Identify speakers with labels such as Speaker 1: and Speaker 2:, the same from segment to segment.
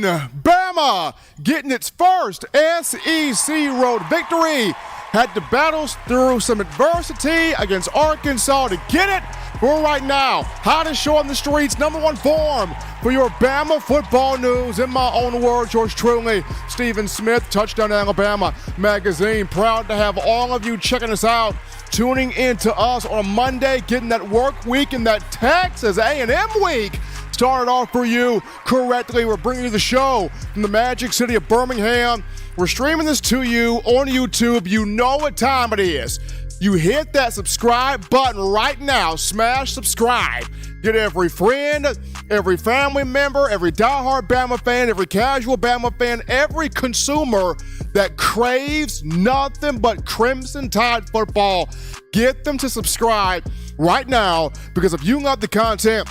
Speaker 1: win. Bama getting its first SEC road victory. Had to battle through some adversity against Arkansas to get it. For right now, hottest show on the streets, #1 form for your Bama football news. In my own words, yours truly, Stephen Smith, Touchdown Alabama Magazine. Proud to have all of you checking us out, tuning in to us on a Monday, getting that work week and that Texas A&m week started off for you correctly. We're bringing you the show from the magic city of Birmingham. We're streaming this to you on YouTube. You know what time it is. You hit that subscribe button right now. Smash subscribe. Get every friend, every family member, every diehard Bama fan, every casual Bama fan, every consumer that craves nothing but Crimson Tide football. Get them to subscribe right now, because if you love the content,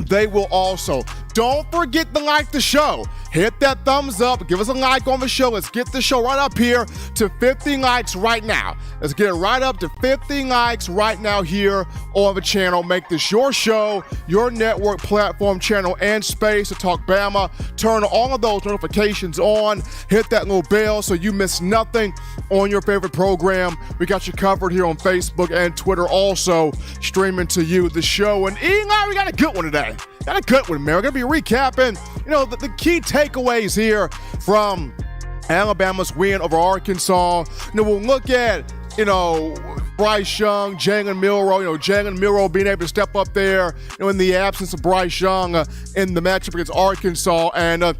Speaker 1: they will also. Don't forget to like the show. Hit that thumbs up. Give us a like on the show. Let's get the show right up here to 50 likes right now. Let's get it right up to 50 likes right now here on the channel. Make this your show, your network platform channel and space to talk Bama. Turn all of those notifications on. Hit that little bell so you miss nothing on your favorite program. We got you covered here on Facebook and Twitter, also streaming to you the show. And Eli, we got a good one today. Got a good one, man. We're going to be recapping, the key takeaways here from Alabama's win over Arkansas. We'll look at, Bryce Young, Jalen Milroe, Jalen Milroe being able to step up there, in the absence of Bryce Young in the matchup against Arkansas. And,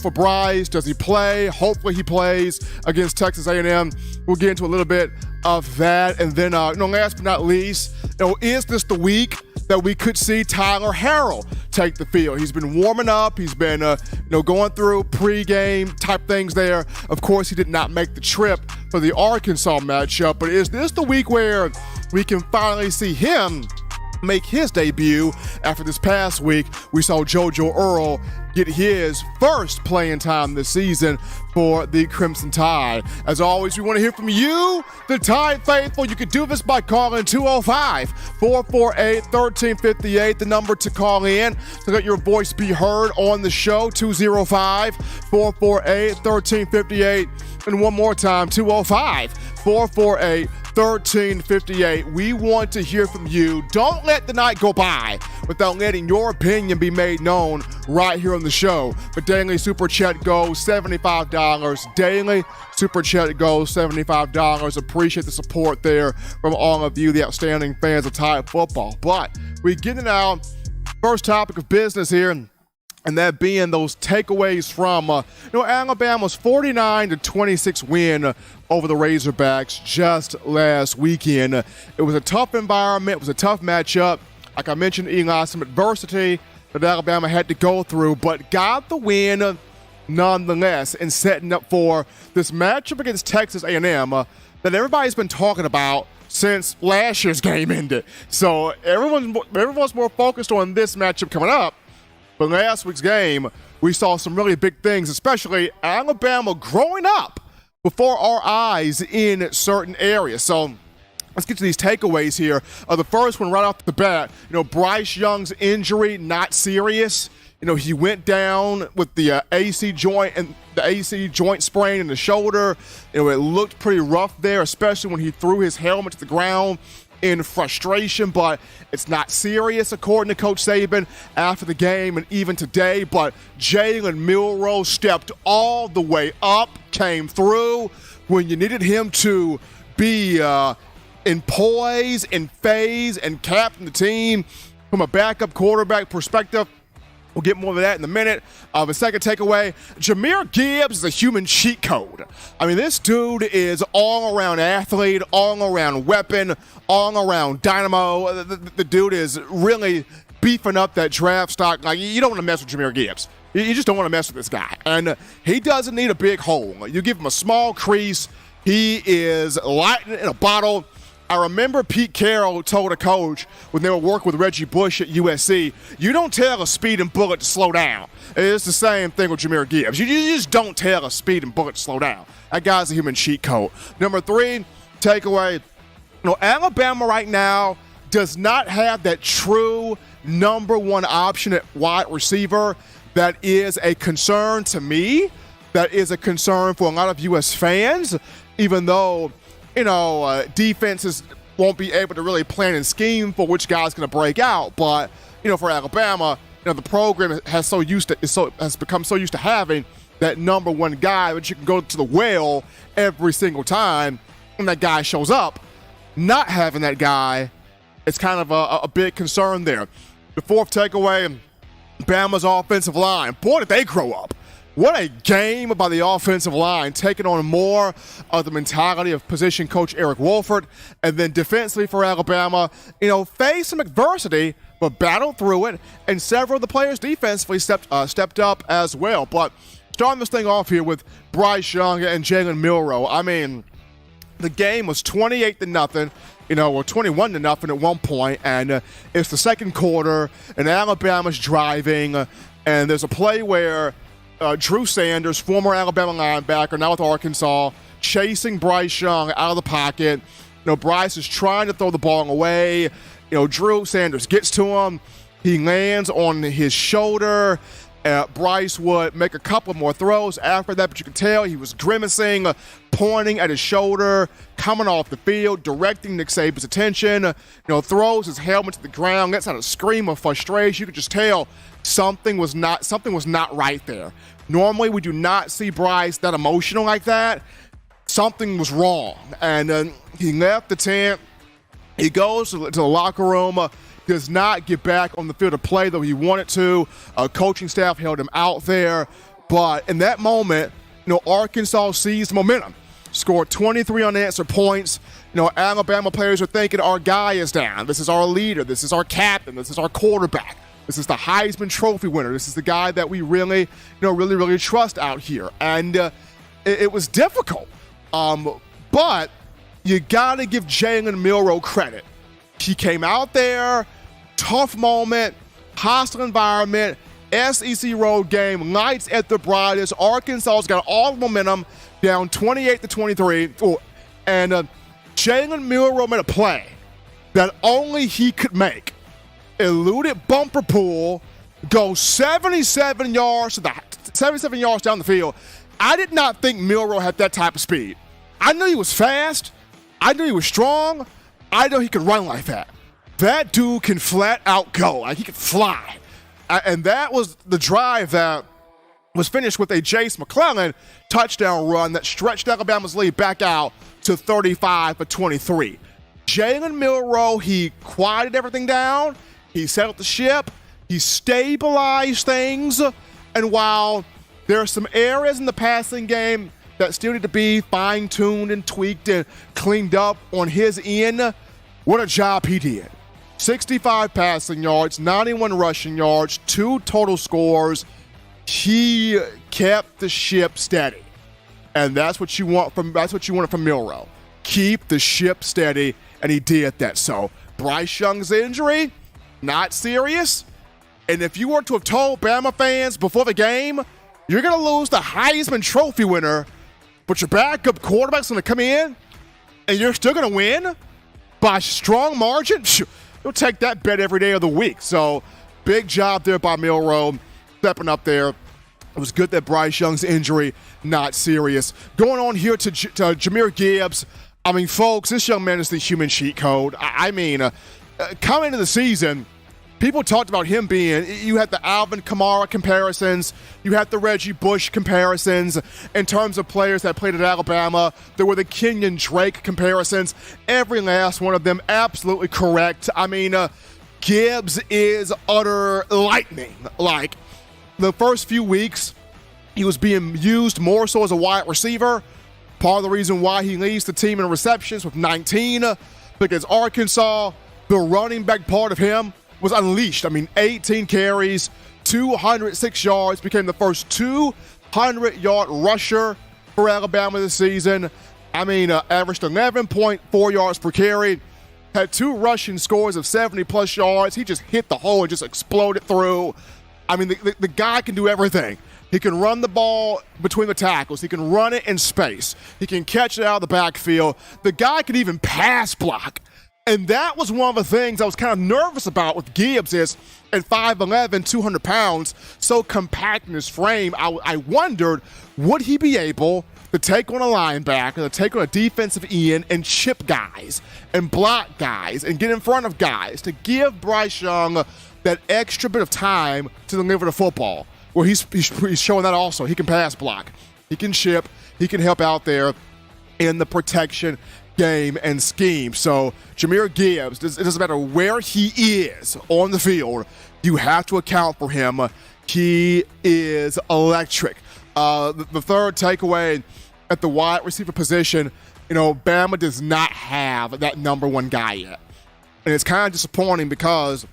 Speaker 1: for Bryce, does he play? Hopefully he plays against Texas A&m. We'll get into a little bit of that. And then, last but not least, is this the week that we could see Tyler Harrell take the field? He's been warming up. He's been, going through pregame type things there. Of course, he did not make the trip for the Arkansas matchup, but is this the week where we can finally see him make his debut? After this past week, we saw JoJo Earl get his first playing time this season for the Crimson Tide. As always, we want to hear from you, the Tide faithful. You can do this by calling 205-448-1358, the number to call in to let your voice be heard on the show, 205-448-1358. And one more time, 205-448-1358. We want to hear from you. Don't let the night go by without letting your opinion be made known right here on the show. The daily super chat goes $75. Daily super chat goes $75. Appreciate the support there from all of you, the outstanding fans of Tide football. But we get into our first topic of business here, and that being those takeaways from Alabama's 49-26 win over the Razorbacks just last weekend. It was a tough environment. It was a tough matchup. Like I mentioned, Eli, some adversity that Alabama had to go through, but got the win nonetheless, and setting up for this matchup against Texas A&m that everybody's been talking about since last year's game ended. So everyone's more focused on this matchup coming up. But last week's game, we saw some really big things, especially Alabama growing up before our eyes in certain areas. So let's get to these takeaways here. The first one right off the bat, Bryce Young's injury, not serious. He went down with the AC joint and the AC joint sprain in the shoulder. It looked pretty rough there, especially when he threw his helmet to the ground in frustration, but it's not serious, according to Coach Saban after the game and even today. But Jalen Milroe stepped all the way up, came through when you needed him to be in poise, in phase, and captain the team from a backup quarterback perspective. We'll get more of that in a minute. The second takeaway, Jahmyr Gibbs is a human cheat code. I mean, this dude is all-around athlete, all-around weapon, all-around dynamo. The dude is really beefing up that draft stock. Like, you don't want to mess with Jahmyr Gibbs. You just don't want to mess with this guy. And he doesn't need a big hole. You give him a small crease, he is lightning in a bottle. I remember Pete Carroll told a coach when they were working with Reggie Bush at USC, you don't tell a speeding bullet to slow down. It's the same thing with Jahmyr Gibbs. You just don't tell a speeding bullet to slow down. That guy's a human cheat code. Number three, takeaway, Alabama right now does not have that true number one option at wide receiver. that is a concern to me, that is a concern for a lot of U.S. fans, even though, defenses won't be able to really plan and scheme for which guy's going to break out. But, for Alabama, the program has become so used to having that number one guy that you can go to the well every single time when that guy shows up. Not having that guy, it's kind of a big concern there. The fourth takeaway, Bama's offensive line. Boy, did they grow up. What a game by the offensive line, taking on more of the mentality of position coach Eric Wolford. And then defensively for Alabama, faced some adversity, but battled through it. And several of the players defensively stepped up as well. But starting this thing off here with Bryce Young and Jalen Milroe. The game was 28-0, or 21-0 at one point, and it's the second quarter, and Alabama's driving, and there's a play where Drew Sanders, former Alabama linebacker, now with Arkansas, chasing Bryce Young out of the pocket. Bryce is trying to throw the ball away. Drew Sanders gets to him. He lands on his shoulder. Bryce would make a couple more throws after that, but you could tell he was grimacing, pointing at his shoulder, coming off the field, directing Nick Saban's attention, throws his helmet to the ground, lets out a scream of frustration. You could just tell something was not right there. Normally, we do not see Bryce that emotional like that. Something was wrong. And he left the tent. He goes to the locker room, does not get back on the field to play, though he wanted to. Coaching staff held him out there. But in that moment, Arkansas seized momentum, scored 23 unanswered points. Alabama players are thinking, our guy is down. This is our leader. This is our captain. This is our quarterback. This is the Heisman Trophy winner. This is the guy that we really trust out here. And it was difficult. But you got to give Jalen Milroe credit. He came out there, tough moment, hostile environment, SEC road game, lights at the brightest. Arkansas's got all the momentum, down 28-23. And Jalen Milroe made a play that only he could make. Eluded bumper pool, goes 77 yards down the field. I did not think Milroe had that type of speed. I knew he was fast. I knew he was strong. I know he could run like that. That dude can flat out go. He could fly. And that was the drive that was finished with a Jace McClellan touchdown run that stretched Alabama's lead back out to 35-23. Jalen Milroe, he quieted everything down. He settled the ship. He stabilized things. And while there are some areas in the passing game that still need to be fine-tuned and tweaked and cleaned up on his end, what a job he did. 65 passing yards, 91 rushing yards, 2 total scores. He kept the ship steady. And that's what you wanted from Milroe. Keep the ship steady, and he did that. So Bryce Young's injury, not serious. And if you were to have told Bama fans before the game, you're going to lose the Heisman Trophy winner, but your backup quarterback's going to come in, and you're still going to win by a strong margin, you'll take that bet every day of the week. So big job there by Milroe, stepping up there. It was good that Bryce Young's injury, not serious. Going on here to Jahmyr Gibbs. Folks, this young man is the human cheat code. Coming into the season, people talked about him you had the Alvin Kamara comparisons, you had the Reggie Bush comparisons. In terms of players that played at Alabama, there were the Kenyon Drake comparisons. Every last one of them absolutely correct. Gibbs is utter lightning. Like, the first few weeks, he was being used more so as a wide receiver. Part of the reason why he leads the team in receptions with 19. Because Arkansas, the running back part of him was unleashed. 18 carries, 206 yards, became the first 200-yard rusher for Alabama this season. Averaged 11.4 yards per carry, had 2 rushing scores of 70-plus yards. He just hit the hole and just exploded through. The guy can do everything. He can run the ball between the tackles. He can run it in space. He can catch it out of the backfield. The guy can even pass block. And that was one of the things I was kind of nervous about with Gibbs is at 5'11", 200 pounds, so compact in his frame, I wondered, would he be able to take on a linebacker, to take on a defensive end and chip guys and block guys and get in front of guys, to give Bryce Young that extra bit of time to deliver the football. Well, he's showing that also. He can pass block. He can chip. He can help out there in the protection game and scheme. So Jahmyr Gibbs, it doesn't matter where he is on the field, you have to account for him. He is electric. The third takeaway at the wide receiver position, Bama does not have that number one guy yet. And it's kind of disappointing because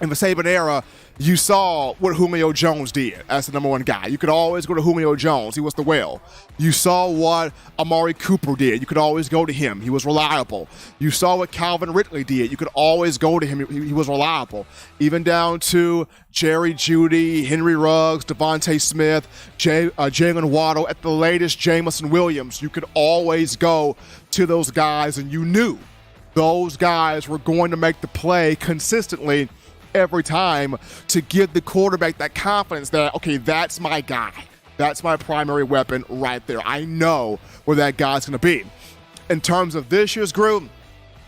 Speaker 1: in the Saban era, you saw what Julio Jones did as the number one guy. You could always go to Julio Jones. He was the well. You saw what Amari Cooper did. You could always go to him. He was reliable. You saw what Calvin Ridley did. You could always go to him. He was reliable. Even down to Jerry Jeudy, Henry Ruggs, Devontae Smith, Jalen Waddle, at the latest, Jameson Williams. You could always go to those guys, and you knew those guys were going to make the play consistently every time to give the quarterback that confidence that, okay, that's my guy. That's my primary weapon right there. I know where that guy's going to be. In terms of this year's group,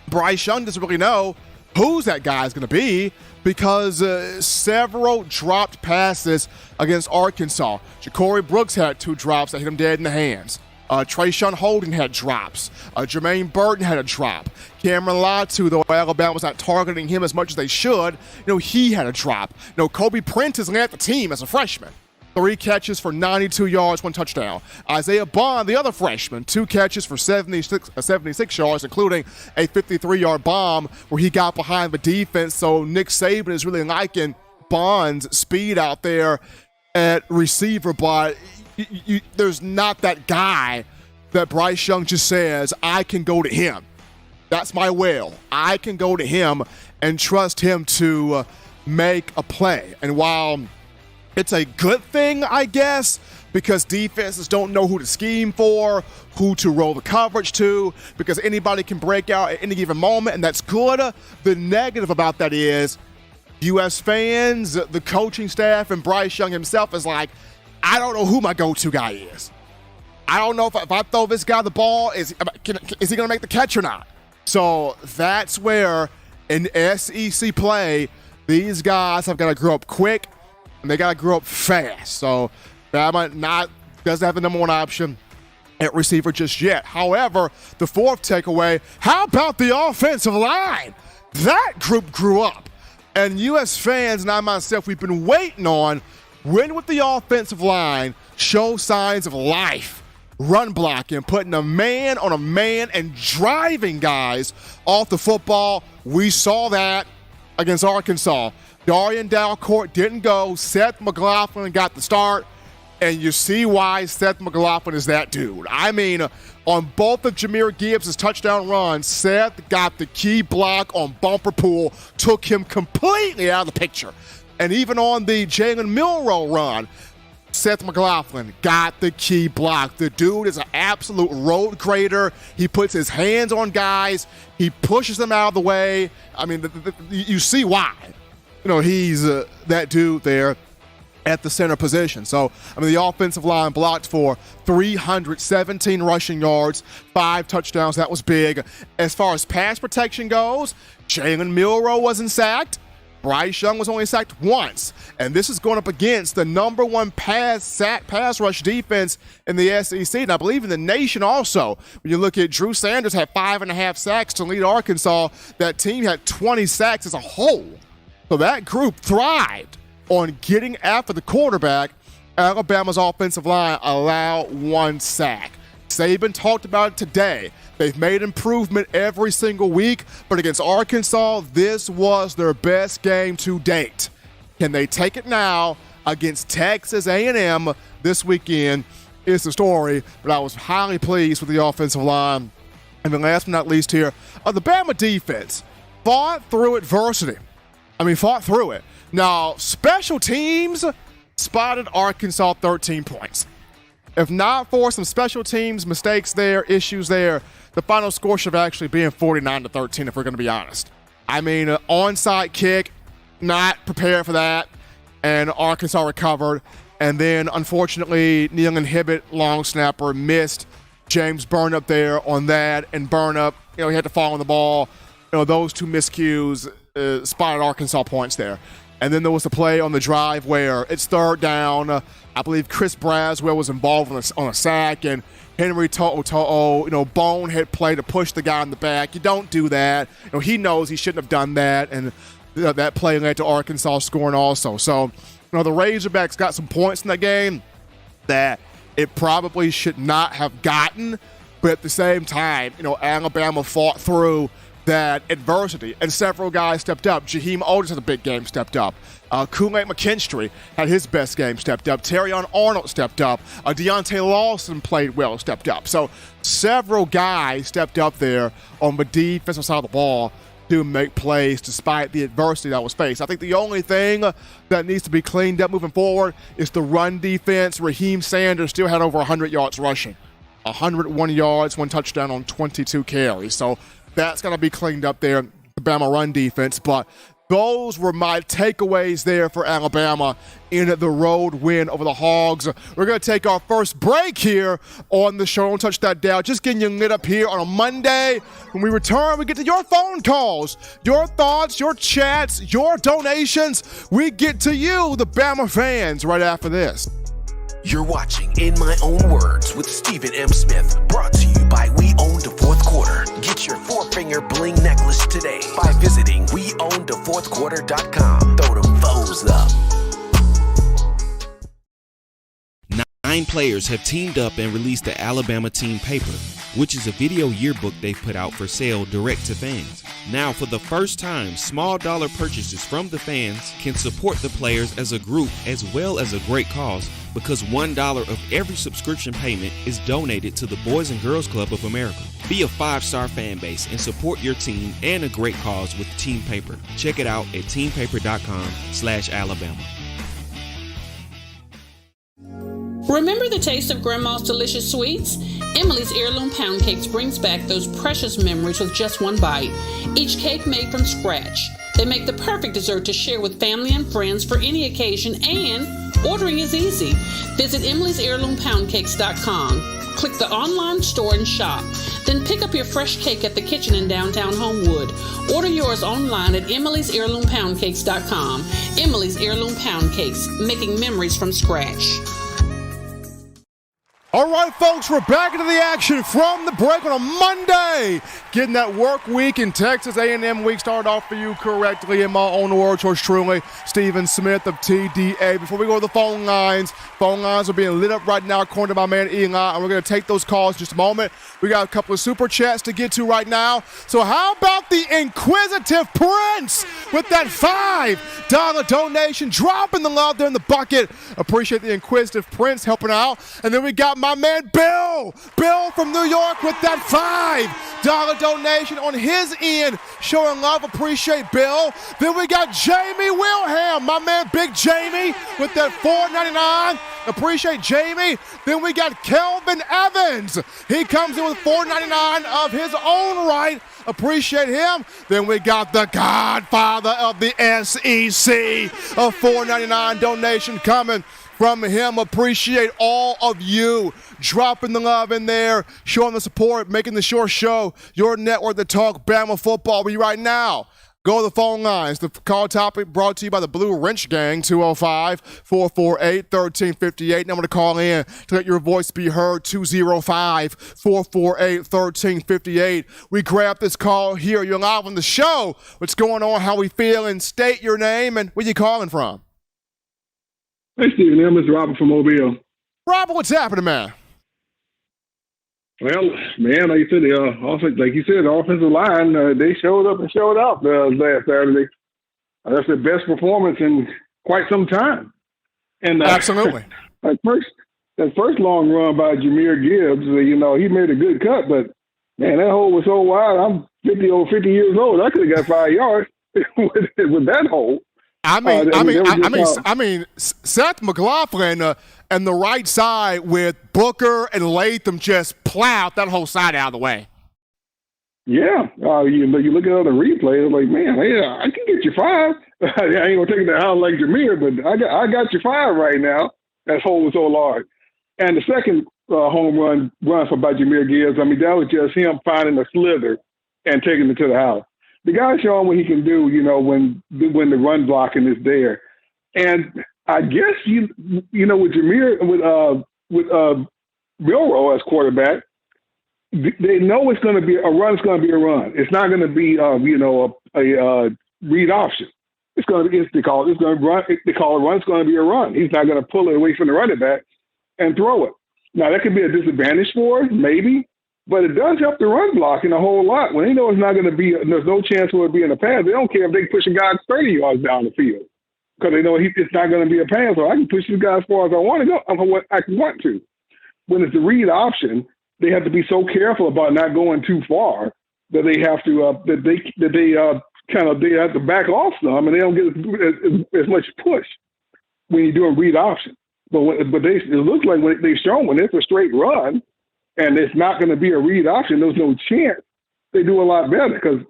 Speaker 1: Bryce Young doesn't really know who's that guy's going to be because several dropped passes against Arkansas. Ja'Cory Brooks had 2 drops that hit him dead in the hands. Trayshawn Holden had drops. Jermaine Burton had a drop. Cameron Latu, though Alabama was not targeting him as much as they should, he had a drop. Kobe Prentice led the team as a freshman. 3 catches for 92 yards, 1 touchdown. Isaiah Bond, the other freshman, 2 catches for 76 yards, including a 53-yard bomb where he got behind the defense. So Nick Saban is really liking Bond's speed out there at receiver, but there's not that guy that Bryce Young just says, I can go to him. That's my well. I can go to him and trust him to make a play. And while it's a good thing, I guess, because defenses don't know who to scheme for, who to roll the coverage to, because anybody can break out at any given moment, and that's good. The negative about that is U.S. fans, the coaching staff, and Bryce Young himself is like, I don't know who my go-to guy is. I don't know if I throw this guy the ball, is he going to make the catch or not? So that's where in SEC play, these guys have got to grow up quick, and they got to grow up fast. So Bama doesn't have the number one option at receiver just yet. However, the fourth takeaway, how about the offensive line? That group grew up. And U.S. fans and I myself, we've been waiting on when would the offensive line show signs of life, run blocking, putting a man on a man and driving guys off the football. We saw that against Arkansas. Darian Dalcourt didn't go. Seth McLaughlin got the start. And you see why Seth McLaughlin is that dude. I mean, on both of Jahmyr Gibbs' touchdown runs, Seth got the key block on Bumper Pool, took him completely out of the picture. And even on the Jalen Milroe run, Seth McLaughlin got the key block. The dude is an absolute road grader. He puts his hands on guys. He pushes them out of the way. I mean, you see why. He's that dude there at the center position. So, the offensive line blocked for 317 rushing yards, 5 touchdowns. That was big. As far as pass protection goes, Jalen Milroe wasn't sacked. Bryce Young was only sacked once. And this is going up against the number one pass rush defense in the SEC. And I believe in the nation also. When you look at Drew Sanders had 5.5 sacks to lead Arkansas. That team had 20 sacks as a whole. So that group thrived on getting after the quarterback. Alabama's offensive line allowed 1 sack. Saban talked about it today. They've made improvement every single week, but against Arkansas, this was their best game to date. Can they take it now against Texas A&m this weekend is the story, but I was highly pleased with the offensive line. And then last but not least here, the Bama defense fought through adversity. Fought through it. Now, special teams spotted Arkansas 13 points. If not for some special teams mistakes there, issues there, the final score should actually be 49-13 if we're going to be honest. I mean, an onside kick, not prepared for that, and Arkansas recovered. And then, unfortunately, Neil Hibbett, long snapper, missed. James Burnip there on that, and Burnip, he had to fall on the ball. Those two miscues spotted Arkansas points there. And then there was a play on the drive where it's third down. I believe Chris Braswell was involved on a sack, and Henry To'o, bonehead play to push the guy in the back. You don't do that. He knows he shouldn't have done that, and that play led to Arkansas scoring also. So, the Razorbacks got some points in that game that it probably should not have gotten, but at the same time, Alabama fought through that adversity, and several guys stepped up. Jaheim Otis had a big game, stepped up. Kool-Aid McKinstry had his best game, stepped up. Terrion Arnold stepped up. Deontay Lawson played well, stepped up. So several guys stepped up there on the defensive side of the ball to make plays despite the adversity that was faced. I think the only thing that needs to be cleaned up moving forward is the run defense. Raheem Sanders still had over 100 yards rushing. 101 yards, 1 touchdown on 22 carries. So that's going to be cleaned up there, the Bama run defense. But those were my takeaways there for Alabama in the road win over the Hogs. We're going to take our first break here on the show. Don't touch that dial. Just getting you lit up here on a Monday. When we return, we get to your phone calls, your thoughts, your chats, your donations. We get to you, the Bama fans, right after this.
Speaker 2: You're watching In My Own Words with Stephen M. Smith, brought to you by We Own the Fourth Quarter. Get your 4-finger bling necklace today by visiting weownthefourthquarter.com. Throw them foes up.
Speaker 3: 9 players have teamed up and released the Alabama Team Paper, which is a video yearbook they've put out for sale direct to fans. Now, for the first time, small dollar purchases from the fans can support the players as a group as well as a great cause, because $1 of every subscription payment is donated to the Boys and Girls Club of America. Be a 5-star fan base and support your team and a great cause with Team Paper. Check it out at teampaper.com/Alabama.
Speaker 4: Remember the taste of Grandma's delicious sweets? Emily's Heirloom Pound Cakes brings back those precious memories with just one bite. Each cake made from scratch. They make the perfect dessert to share with family and friends for any occasion, and ordering is easy. Visit emily'sheirloompoundcakes.com. Click the online store and shop. Then pick up your fresh cake at the kitchen in downtown Homewood. Order yours online at emily'sheirloompoundcakes.com. Emily's Heirloom Pound Cakes, making memories from scratch.
Speaker 1: All right, folks, we're back into the action from the break on a Monday. Getting that work week in Texas A&m week started off for you correctly. In my own words, yours truly, Stephen Smith of TDA. Before we go to the phone lines are being lit up right now according to my man Eli, and we're going to take those calls in just a moment. We got a couple of super chats to get to right now. So how about the Inquisitive Prince with that $5 donation, dropping the love there in the bucket. Appreciate the Inquisitive Prince helping out. And then we got my man Bill from New York with that $5 donation on his end, showing love. Appreciate Bill. Then we got Jamie Wilhelm, my man Big Jamie with that $4.99. Appreciate Jamie. Then we got Kelvin Evans. He comes in with $4.99 of his own right. Appreciate him. Then we got the godfather of the SEC, a $4.99 donation coming from him. Appreciate all of you dropping the love in there, showing the support, making the short show your network that talk Bama football. We right now go to the phone lines. The call topic brought to you by the Blue Wrench Gang, 205-448-1358. Number to call in to let your voice be heard, 205-448-1358. We grab this call here. You're live on the show. What's going on? How we feeling? State your name and where you calling from.
Speaker 5: Hey, Stephen M. It's Robert from Mobile.
Speaker 1: Robert, what's happening, man?
Speaker 5: Well, man, like you said, the offensive line, they showed up and showed out last Saturday. That's their best performance in quite some time. And
Speaker 1: absolutely.
Speaker 5: that first long run by Jahmyr Gibbs, he made a good cut, but man, that hole was so wide. I'm 50 years old. I could have got 5 yards with that hole.
Speaker 1: I mean, Seth McLaughlin and the right side with Booker and Latham just plowed that whole side out of the way.
Speaker 5: Yeah, you look at other replays, like, man, yeah, I can get you 5. I ain't gonna take it out like Jahmyr, but I got you 5 right now. That's holding so large. And the second home run by Jahmyr Gibbs, I mean, that was just him finding a slither and taking it to the house. The guy's showing what he can do, when the run blocking is there. And I guess with Jahmyr with Milroe as quarterback, they know it's going to be a run. It's going to be a run. It's not going to be a read option. It's going to be they call it run. They call it run. It's going to be a run. He's not going to pull it away from the running back and throw it. Now that could be a disadvantage for us, maybe, but it does help the run blocking a whole lot. When they know it's not going to be, there's no chance for it to be in a pass. They don't care if they push a guy 30 yards down the field because they know it's not going to be a pass. So I can push this guy as far as I want to go. I want to. When it's the read option, they have to be so careful about not going too far that they have to they have to back off some, and they don't get as much push when you're doing read option. But it looks like when they've shown when it's a straight run and it's not going to be a read option, there's no chance. They do a lot better because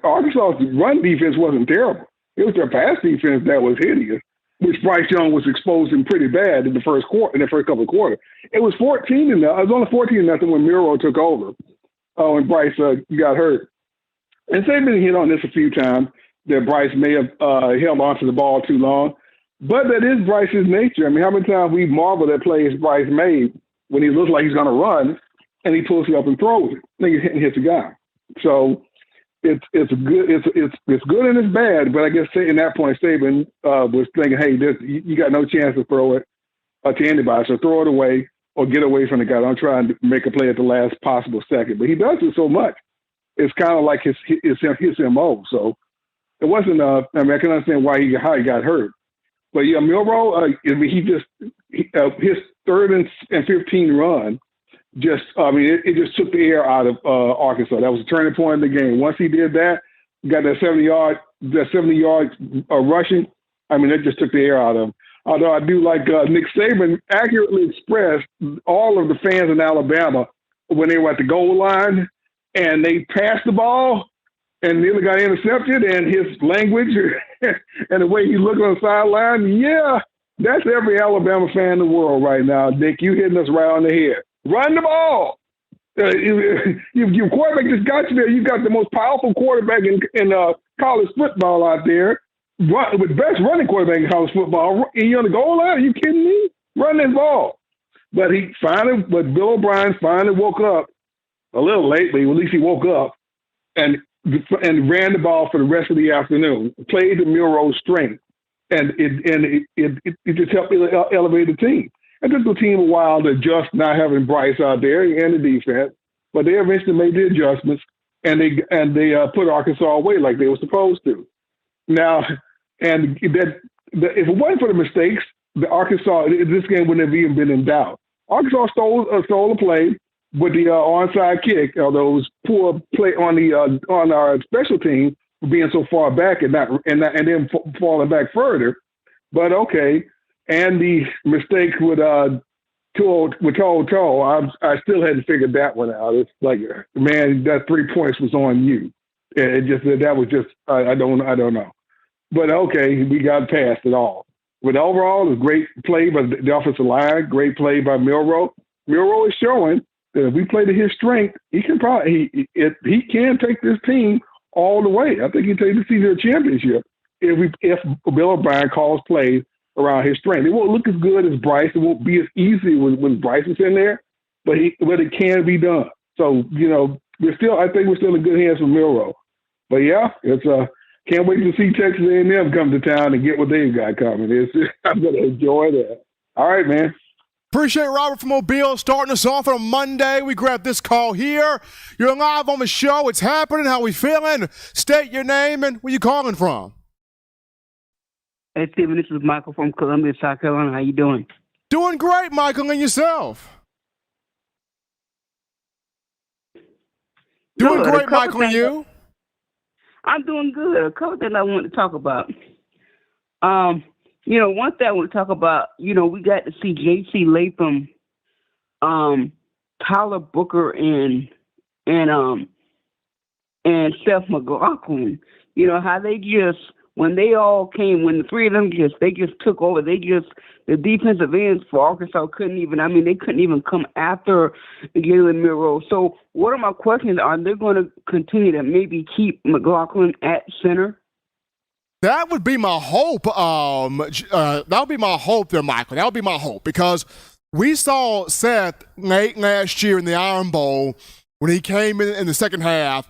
Speaker 5: Arkansas's run defense wasn't terrible. It was their pass defense that was hideous, which Bryce Young was exposing pretty bad in the first couple of quarters. It was 14-0. It was only 14-0 when Milroe took over. When Bryce got hurt. And Saban hit on this a few times that Bryce may have held onto the ball too long. But that is Bryce's nature. I mean, how many times we marveled at plays Bryce made when he looks like he's going to run and he pulls it up and throws it. Then he hits the guy. So it's good and it's bad. But I guess in that point, Saban was thinking, hey, you got no chance to throw it to anybody. So throw it away or get away from the guy. Don't try and make a play at the last possible second. But he does it so much. It's kind of like his MO. So it wasn't. I can understand how he got hurt. But yeah, Milroe, his 3rd and 15 run it just took the air out of Arkansas. That was a turning point in the game. Once he did that, got that 70 yards rushing. I mean, it just took the air out of him. Although I do like Nick Saban accurately expressed all of the fans in Alabama when they were at the goal line and they passed the ball and nearly got intercepted, and his language and the way he looked on the sideline, yeah, that's every Alabama fan in the world right now. Nick, you hitting us right on the head. Run the ball. Your quarterback just got you there. You got the most powerful quarterback in college football out there, with best running quarterback in college football. And you're on the goal line? Are you kidding me? Run this ball. But Bill O'Brien finally woke up a little late, but at least he woke up and ran the ball for the rest of the afternoon. Played to Milroe's strength, and it just helped elevate the team. It took the team a while to adjust not having Bryce out there and the defense, but they eventually made the adjustments and they put Arkansas away like they were supposed to. Now, and if it wasn't for the mistakes, this game wouldn't have even been in doubt. Arkansas stole a play with the onside kick, although it was poor play on our special team for being so far back and then falling back further. But okay, and the mistake with toe. I still hadn't figured that one out. It's like, man, that 3 points was on you. It just that was just I don't know. But okay, we got past it all. But overall, it was a great play by the offensive line. Great play by Milroe. Milroe is showing that if we play to his strength, he can he can take this team all the way. I think he can take the senior championship if Bill O'Brien calls plays around his strength. It won't look as good as Bryce. It won't be as easy when Bryce is in there, but it can be done. So I think we're still in good hands with Milroe. But yeah, it's can't wait to see Texas A&m come to town and get what they've got coming. I'm going to enjoy that. All right, man.
Speaker 1: Appreciate Robert from Mobile starting us off on a Monday. We grab this call here. You're live on the show. It's happening. How we feeling? State your name and where you calling from.
Speaker 6: Hey, Stephen, this is Michael from Columbia, South Carolina. How you doing?
Speaker 1: Doing great, Michael, and yourself? Doing great, Michael, and you?
Speaker 6: I'm doing good. A couple things I want to talk about. One thing I want to talk about, we got to see J.C. Latham, Tyler Booker, and and Seth McLaughlin. You know, how they just, when they all came, when the three of them they just took over, the defensive ends for Arkansas they couldn't even come after Jalen Milroe. So what are my questions? Are they going to continue to maybe keep McLaughlin at center?
Speaker 1: That would be my hope. That would be my hope there, Michael. That would be my hope, because we saw Seth late last year in the Iron Bowl when he came in the second half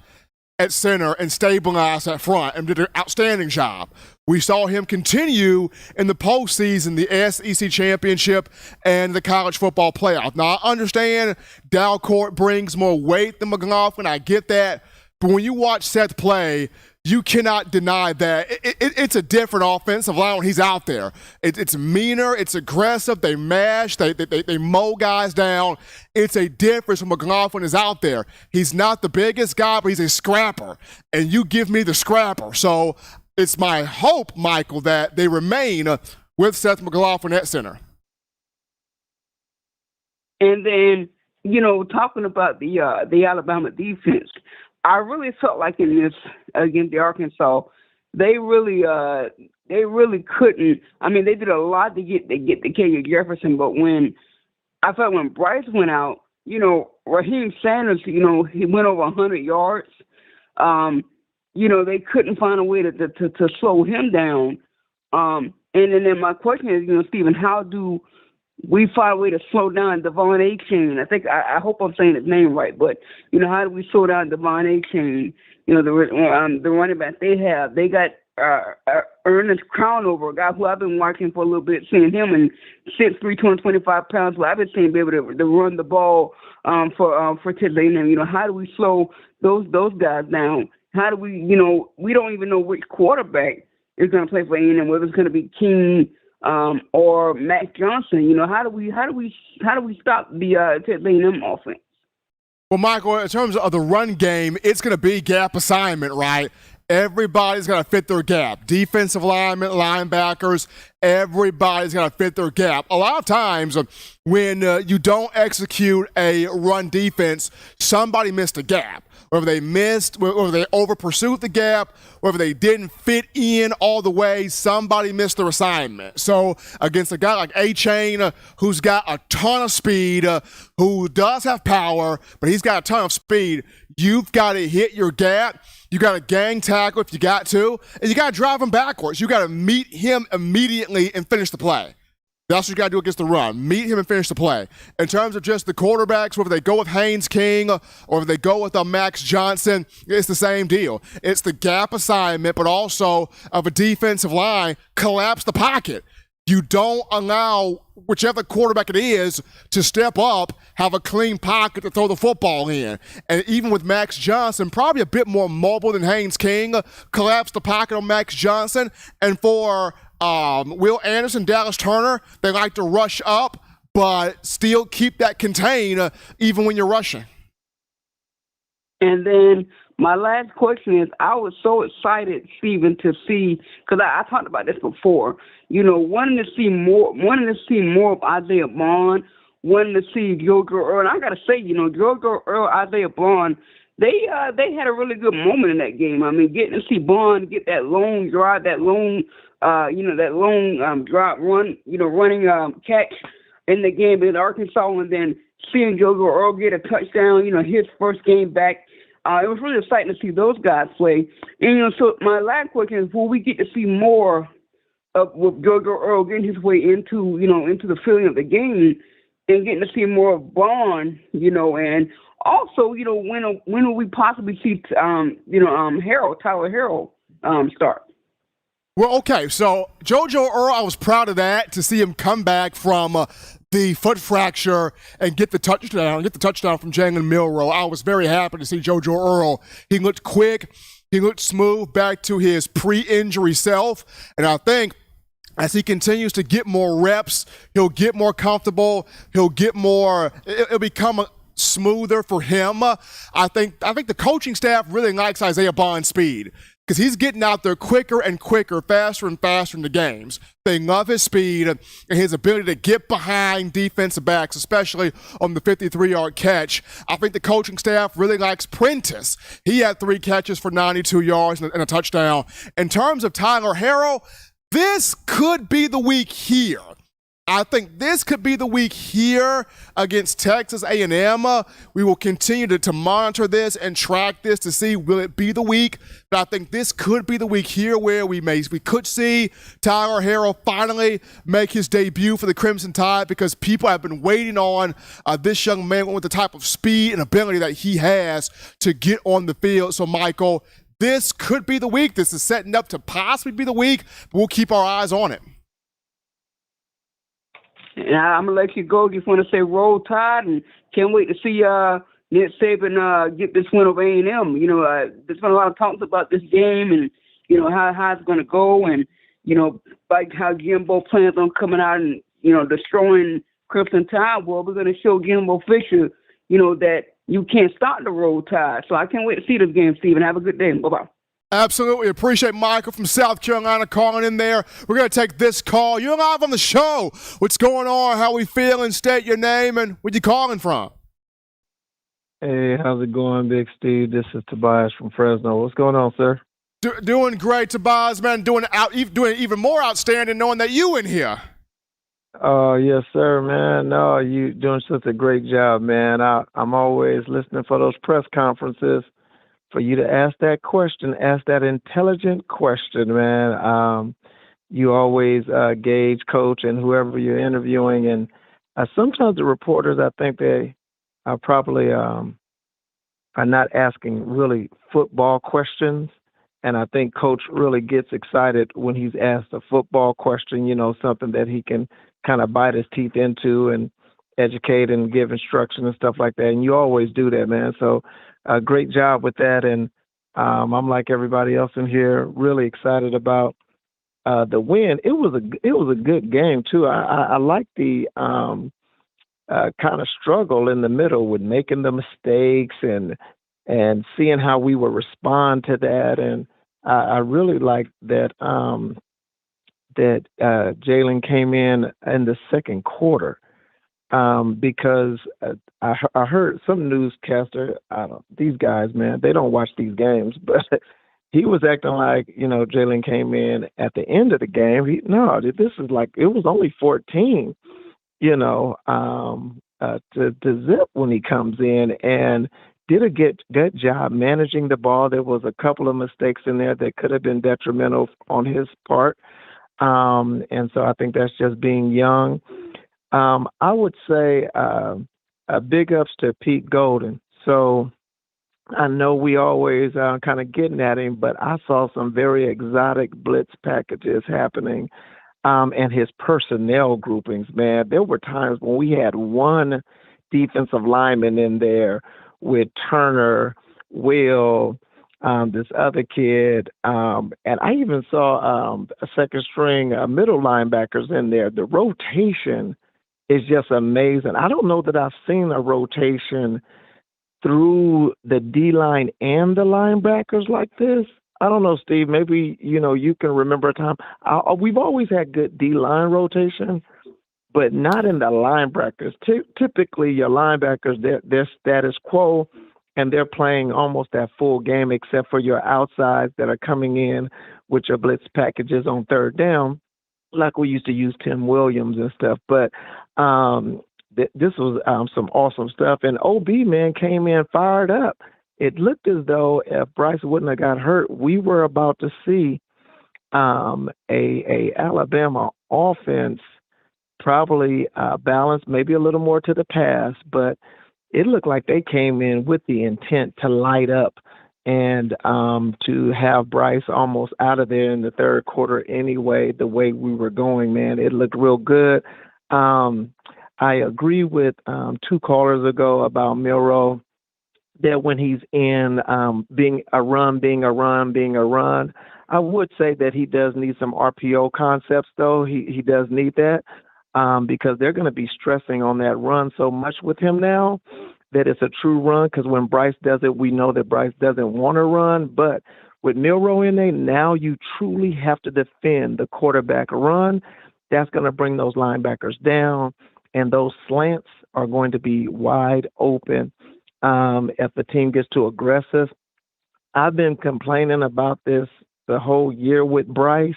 Speaker 1: at center and stabilized that front and did an outstanding job. We saw him continue in the postseason, the SEC championship, and the college football playoff. Now, I understand Dalcourt brings more weight than McLaughlin. I get that. But when you watch Seth play, you cannot deny that it's a different offensive line when he's out there. It's meaner, it's aggressive, they mash, they mow guys down. It's a difference when McLaughlin is out there. He's not the biggest guy, but he's a scrapper, and you give me the scrapper. So it's my hope, Michael, that they remain with Seth McLaughlin at center.
Speaker 6: And then, you know, talking about the Alabama defense, I really felt like in this against the Arkansas, they really couldn't. I mean, they did a lot to get the KJ Jefferson, but when Bryce went out, you know, Raheem Sanders, you know, he went over 100 yards. You know, they couldn't find a way to slow him down. And then my question is, you know, Stephen, how do we find a way to slow down Devon Achane? I hope I'm saying his name right, but, you know, how do we slow down Devon Achane? You know, the running back they got Ernest Crownover, a guy who I've been watching for a little bit, seeing him and 6'3", 225 pounds, who I've been seeing be able to run the ball for Texas A&m. You know, how do we slow those guys down? How do we, you know, we don't even know which quarterback is going to play for A&m, whether it's going to be King or Mac Johnson. You know, how do we stop the Texas A&m offense?
Speaker 1: Well, Michael, in terms of the run game, it's going to be gap assignment, right? Everybody's got to fit their gap. Defensive linemen, linebackers, everybody's got to fit their gap. A lot of times when you don't execute a run defense, somebody missed a gap. Whether they missed, whether they over-pursued the gap, whether they didn't fit in all the way, somebody missed their assignment. So against a guy like Achane, who's got a ton of speed, who does have power, but he's got a ton of speed, you've got to hit your gap. You got to gang tackle if you got to, and you got to drive him backwards. You got to meet him immediately and finish the play. That's what you got to do against the run. Meet him and finish the play. In terms of just the quarterbacks, whether they go with Haynes King or if they go with Max Johnson, it's the same deal. It's the gap assignment, but also of a defensive line, collapse the pocket. You don't allow whichever quarterback it is to step up, have a clean pocket to throw the football in. And even with Max Johnson, probably a bit more mobile than Haynes King, collapse the pocket on Max Johnson. And for Will Anderson, Dallas Turner, they like to rush up, but still keep that contained even when you're rushing.
Speaker 6: And then my last question is, I was so excited, Stephen, to see, because I talked about this before, you know, wanting to see more of Isaiah Bond, wanting to see JoJo Earl. And I got to say, you know, JoJo Earl, Isaiah Bond, they had a really good moment in that game. I mean, getting to see Bond get that long drive, that long drive run, you know, running catch in the game in Arkansas, and then seeing JoJo Earl get a touchdown, you know, his first game back. It was really exciting to see those guys play. And, you know, so my last question is, will we get to see more of with JoJo Earl getting his way into the feeling of the game and getting to see more of Bond, you know, and also, you know, when will we possibly see, Tyler Harrell start?
Speaker 1: Well, okay, so JoJo Earl, I was proud of that, to see him come back from the foot fracture and get the touchdown from Jalen Milroe. I was very happy to see JoJo Earl. He looked quick, he looked smooth, back to his pre-injury self, and I think as he continues to get more reps, he'll get more comfortable, it'll become smoother for him. I think the coaching staff really likes Isaiah Bond's speed. because he's getting out there quicker and quicker, faster and faster in the games. They love his speed and his ability to get behind defensive backs, especially on the 53-yard catch. I think the coaching staff really likes Prentice. He had 3 catches for 92 yards and a touchdown. In terms of Tyler Harrell, this could be the week here. I think this could be the week here against Texas A&m. We will continue to monitor this and track this to see will it be the week. But I think this could be the week here where we could see Tyler Harrell finally make his debut for the Crimson Tide, because people have been waiting on this young man with the type of speed and ability that he has to get on the field. So, Michael, this could be the week. This is setting up to possibly be the week, but we'll keep our eyes on it.
Speaker 6: And I'm going to let you go. Just want to say roll tide, and can't wait to see Nick Saban get this win over A&m. You know, there's been a lot of talks about this game and, you know, how it's going to go, and, you know, like how Jimbo plans on coming out and, you know, destroying Crimson Tide. Well, we're going to show Jimbo Fisher, you know, that you can't stop the roll tide. So I can't wait to see this game, Stephen. Have a good day. Bye-bye.
Speaker 1: Absolutely. Appreciate Michael from South Carolina calling in there. We're going to take this call. You're live on the show. What's going on? How we feeling? State your name and where you calling from.
Speaker 7: Hey, how's it going, Big Steve? This is Tobias from Fresno. What's going on, sir?
Speaker 1: Doing great, Tobias, man. Doing even more outstanding knowing that you in here.
Speaker 7: Oh, yes, sir, man. No, you doing such a great job, man. I'm always listening for those press conferences. For you to ask that question, ask that intelligent question, man. You always gauge coach and whoever you're interviewing. And sometimes the reporters, I think they are probably are not asking really football questions. And I think coach really gets excited when he's asked a football question, you know, something that he can kind of bite his teeth into and educate and give instruction and stuff like that. And you always do that, man. So great job with that. And I'm like everybody else in here, really excited about the win. It was a good game too. I like the kind of struggle in the middle with making the mistakes and seeing how we would respond to that. And I really like that that Jalen came in the second quarter. Because I heard some newscaster, these guys, man, they don't watch these games, but he was acting like, you know, Jalen came in at the end of the game. This is like, it was only 14, you know, to zip when he comes in, and did a good job managing the ball. There was a couple of mistakes in there that could have been detrimental on his part. And so I think that's just being young. I would say big ups to Pete Golden. So I know we always kind of getting at him, but I saw some very exotic blitz packages happening and his personnel groupings, man. There were times when we had one defensive lineman in there with Turner, Will, this other kid, and I even saw a second string middle linebackers in there. The rotation is just amazing. I don't know that I've seen a rotation through the D-line and the linebackers like this. I don't know, Steve. Maybe, you know, you can remember a time. We've always had good D-line rotation, but not in the linebackers. Typically, your linebackers, they're status quo, and they're playing almost that full game except for your outsides that are coming in with your blitz packages on third down, like we used to use Tim Williams and stuff. But this was some awesome stuff. And OB, man, came in fired up. It looked as though if Bryce wouldn't have got hurt, we were about to see a Alabama offense probably balanced, maybe a little more to the pass, but it looked like they came in with the intent to light up and to have Bryce almost out of there in the third quarter anyway, the way we were going, man. It looked real good. I agree with two callers ago about Milroe, that when he's in being a run, I would say that he does need some RPO concepts, though. He does need that because they're going to be stressing on that run so much with him now that it's a true run, because when Bryce does it, we know that Bryce doesn't want to run. But With Milroe in there, now you truly have to defend the quarterback run. That's going to bring those linebackers down, and those slants are going to be wide open if the team gets too aggressive. I've been complaining about this the whole year with Bryce,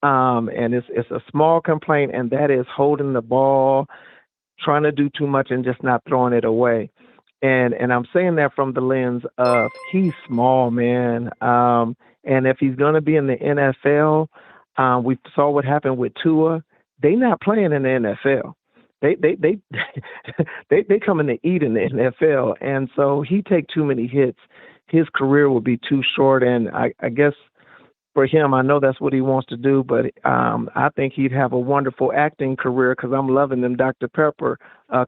Speaker 7: and it's a small complaint, and that is holding the ball, trying to do too much and just not throwing it away. And I'm saying that from the lens of he's small, man. And if he's going to be in the NFL, we saw what happened with Tua. They not playing in the NFL. They coming to eat in the NFL. And so he take too many hits. His career will be too short. And I guess for him, I know that's what he wants to do, but I think he'd have a wonderful acting career because I'm loving them Dr. Pepper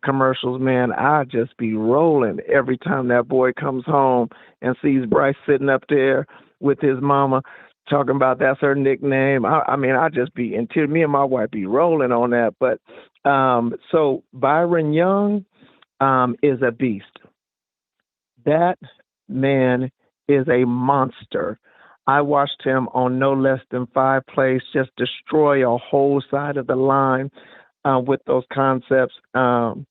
Speaker 7: commercials, man. I just be rolling every time that boy comes home and sees Bryce sitting up there with his mama talking about that's her nickname. I mean, I just be in tears. Me and my wife be rolling on that. But so Byron Young is a beast. That man is a monster. I watched him on no less than 5 plays just destroy a whole side of the line with those concepts that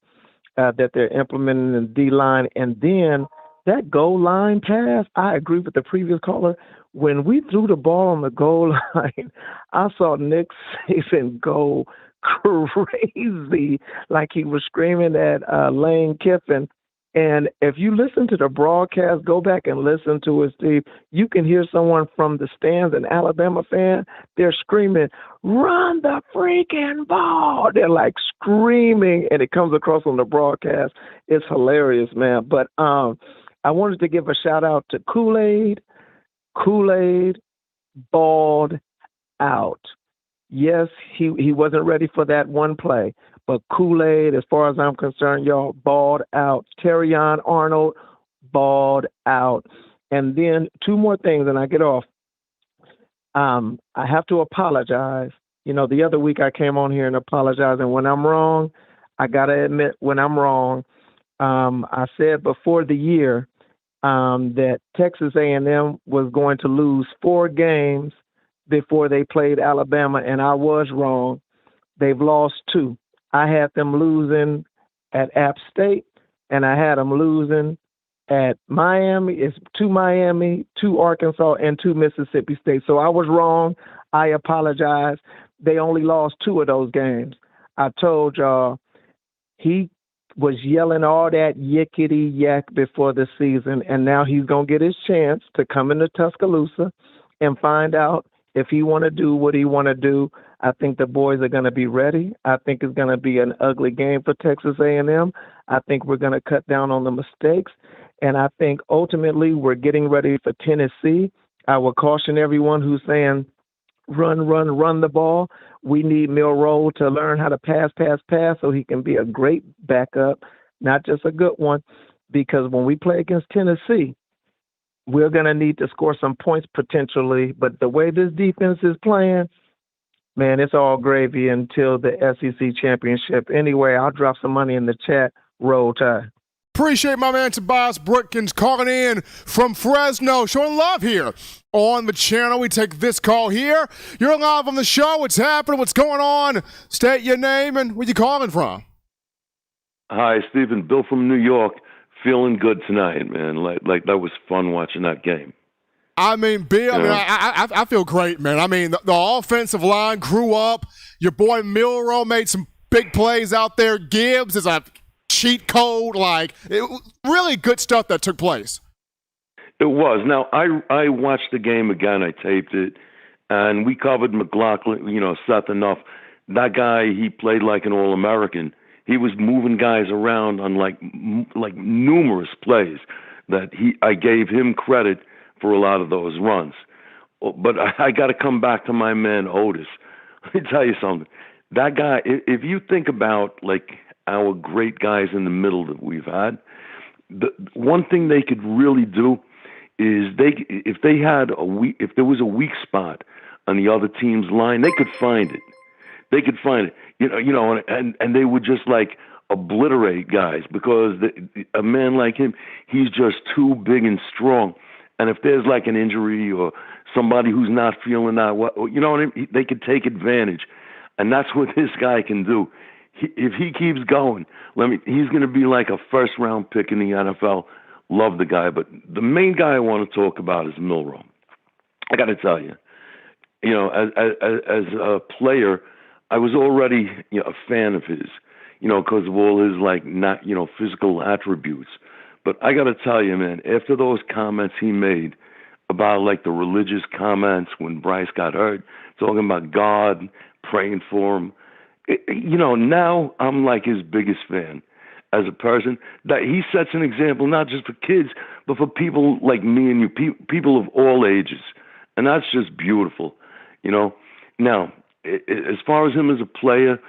Speaker 7: they're implementing in the D-line. And then that goal line pass, I agree with the previous caller. When we threw the ball on the goal line, I saw Nick Saban go crazy, like he was screaming at Lane Kiffin. And if you listen to the broadcast, go back and listen to it, Steve, you can hear someone from the stands, an Alabama fan, they're screaming, run the freaking ball. They're like screaming, and it comes across on the broadcast. It's hilarious, man. But I wanted to give a shout out to Kool-Aid. Kool-Aid balled out. Yes, he wasn't ready for that one play. But Kool-Aid, as far as I'm concerned, y'all, balled out. Terrion Arnold, balled out. And then 2 more things, and I get off. I have to apologize. You know, the other week I came on here and apologized, and when I'm wrong, I got to admit when I'm wrong. I said before the year that Texas A&m was going to lose 4 games before they played Alabama, and I was wrong. They've lost 2. I had them losing at App State, and I had them losing at Miami. It's 2 Miami, 2 Arkansas, and 2 Mississippi State. So I was wrong. I apologize. They only lost 2 of those games. I told y'all he was yelling all that yickety yak before the season, and now he's going to get his chance to come into Tuscaloosa and find out if he want to do what he want to do. I think the boys are going to be ready. I think it's going to be an ugly game for Texas A&m. I think we're going to cut down on the mistakes. And I think ultimately we're getting ready for Tennessee. I will caution everyone who's saying, run the ball. We need Milroe to learn how to pass so he can be a great backup, not just a good one. Because when we play against Tennessee, we're going to need to score some points potentially. But the way this defense is playing, man, it's all gravy until the SEC championship. Anyway, I'll drop some money in the chat. Roll Tide.
Speaker 1: Appreciate my man Tobias Brookins calling in from Fresno, showing love here on the channel. We take this call here. You're live on the show. What's happening? What's going on? State your name and where you calling from.
Speaker 8: Hi, Stephen. Bill from New York. Feeling good tonight, man. Like that was fun watching that game.
Speaker 1: I mean, Bill, I feel great, man. I mean, the offensive line grew up. Your boy Milroe made some big plays out there. Gibbs is a cheat code. Really good stuff that took place.
Speaker 8: It was. Now, I watched the game again. I taped it, and we covered McLaughlin, Seth enough. That guy, he played like an All-American. He was moving guys around on like numerous plays that I gave him credit for a lot of those runs. But I got to come back to my man Otis. Let me tell you something. That guy, if you think about like our great guys in the middle that we've had, the one thing they could really do is if there was a weak spot on the other team's line, they could find it. They could find it, and they would just like obliterate guys because a man like him, he's just too big and strong. And if there's like an injury or somebody who's not feeling that well, you know what I mean? They could take advantage. And that's what this guy can do. If he keeps going, he's going to be like a first-round pick in the NFL. Love the guy. But the main guy I want to talk about is Milroe. I got to tell you, as a player, I was already a fan of his, because of all his physical attributes. But I got to tell you, man, after those comments he made about like the religious comments when Bryce got hurt, talking about God, praying for him, now I'm like his biggest fan as a person. That he sets an example not just for kids, but for people like me and you, people of all ages. And that's just beautiful, Now, as far as him as a player,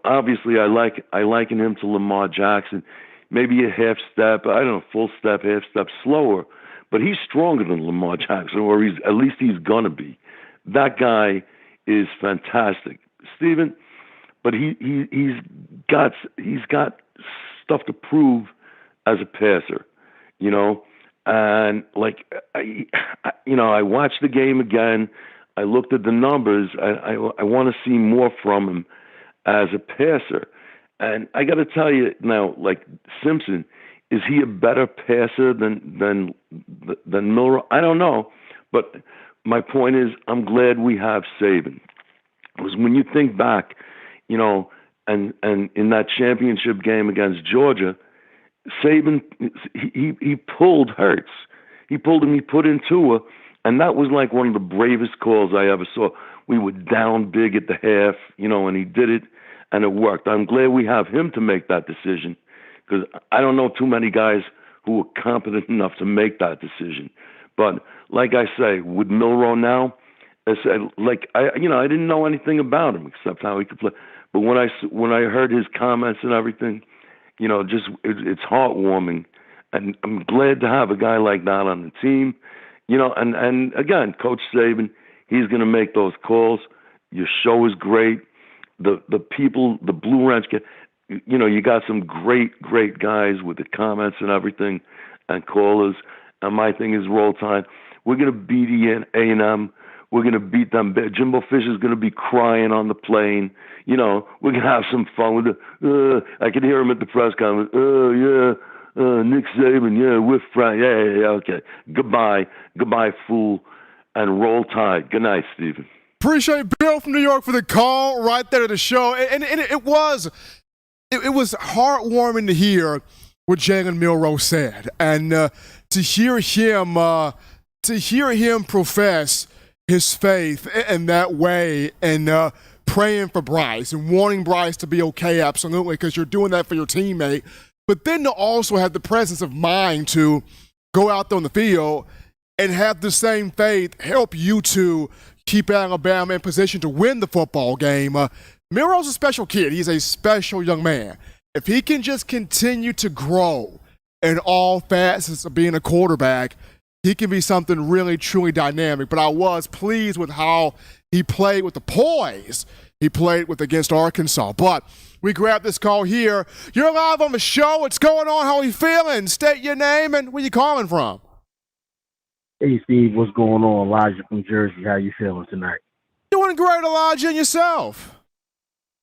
Speaker 8: obviously I liken him to Lamar Jackson, maybe a half step, I don't know, full step, half step slower, but he's stronger than Lamar Jackson, or at least he's gonna be. That guy is fantastic, Stephen. But he's got stuff to prove as a passer, And I watched the game again. I looked at the numbers. I want to see more from him as a passer. And I got to tell you now, like Simpson, is he a better passer than Milroe? I don't know. But my point is, I'm glad we have Saban. Because when you think back, and in that championship game against Georgia, Saban, he pulled Hurts. He pulled him, he put in Tua, and that was like one of the bravest calls I ever saw. We were down big at the half, and he did it, and it worked. I'm glad we have him to make that decision, because I don't know too many guys who are competent enough to make that decision. But like I say, with Milroe now, I didn't know anything about him except how he could play. But when I heard his comments and everything, it's heartwarming, and I'm glad to have a guy like that on the team, And again, Coach Saban, he's going to make those calls. Your show is great. The people, the Blue Ranch, you got some great guys with the comments and everything, and callers. And my thing is roll tide. We're going to beat A&m. We're going to beat them. Jimbo Fisher's going to be crying on the plane. We're going to have some fun with it. I can hear him at the press conference. Nick Saban, we're friends. Yeah, okay. Goodbye, fool, and roll tide. Good night, Stephen.
Speaker 1: Appreciate Bill from New York for the call right there to the show. And it was heartwarming to hear what Jalen Milroe said, and to hear him profess his faith in that way, and praying for Bryce and wanting Bryce to be okay, absolutely, because you're doing that for your teammate. But then to also have the presence of mind to go out there on the field and have the same faith help you to keep Alabama in position to win the football game. Milroe's a special kid. He's a special young man. If he can just continue to grow in all facets of being a quarterback, he can be something really, truly dynamic. But I was pleased with how he played, with the poise he played with against Arkansas. But we grabbed this call here. You're live on the show. What's going on? How are you feeling? State your name and where you calling from.
Speaker 9: Hey, Steve. What's going on? Elijah from Jersey. How you feeling tonight?
Speaker 1: Doing great, Elijah, and yourself?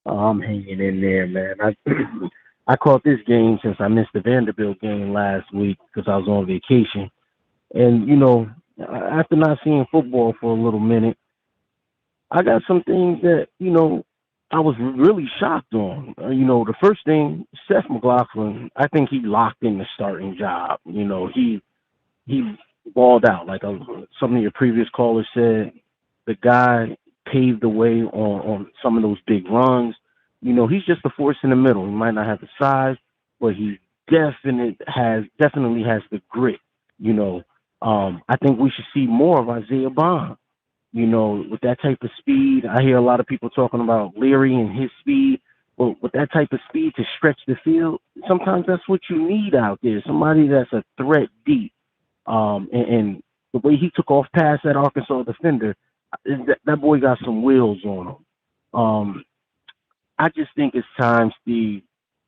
Speaker 9: I'm hanging in there, man. I caught this game since I missed the Vanderbilt game last week because I was on vacation. And, after not seeing football for a little minute, I got some things that, I was really shocked on. The first thing, Seth McLaughlin, I think he locked in the starting job. He balled out. Like some of your previous callers said, the guy paved the way on some of those big runs. He's just a force in the middle. He might not have the size, but he definitely has the grit. I think we should see more of Isaiah Bond. With that type of speed, I hear a lot of people talking about Leary and his speed. Well, with that type of speed to stretch the field, sometimes that's what you need out there. Somebody that's a threat deep. And the way he took off past that Arkansas defender, that boy got some wheels on him. I just think it's time, Steve.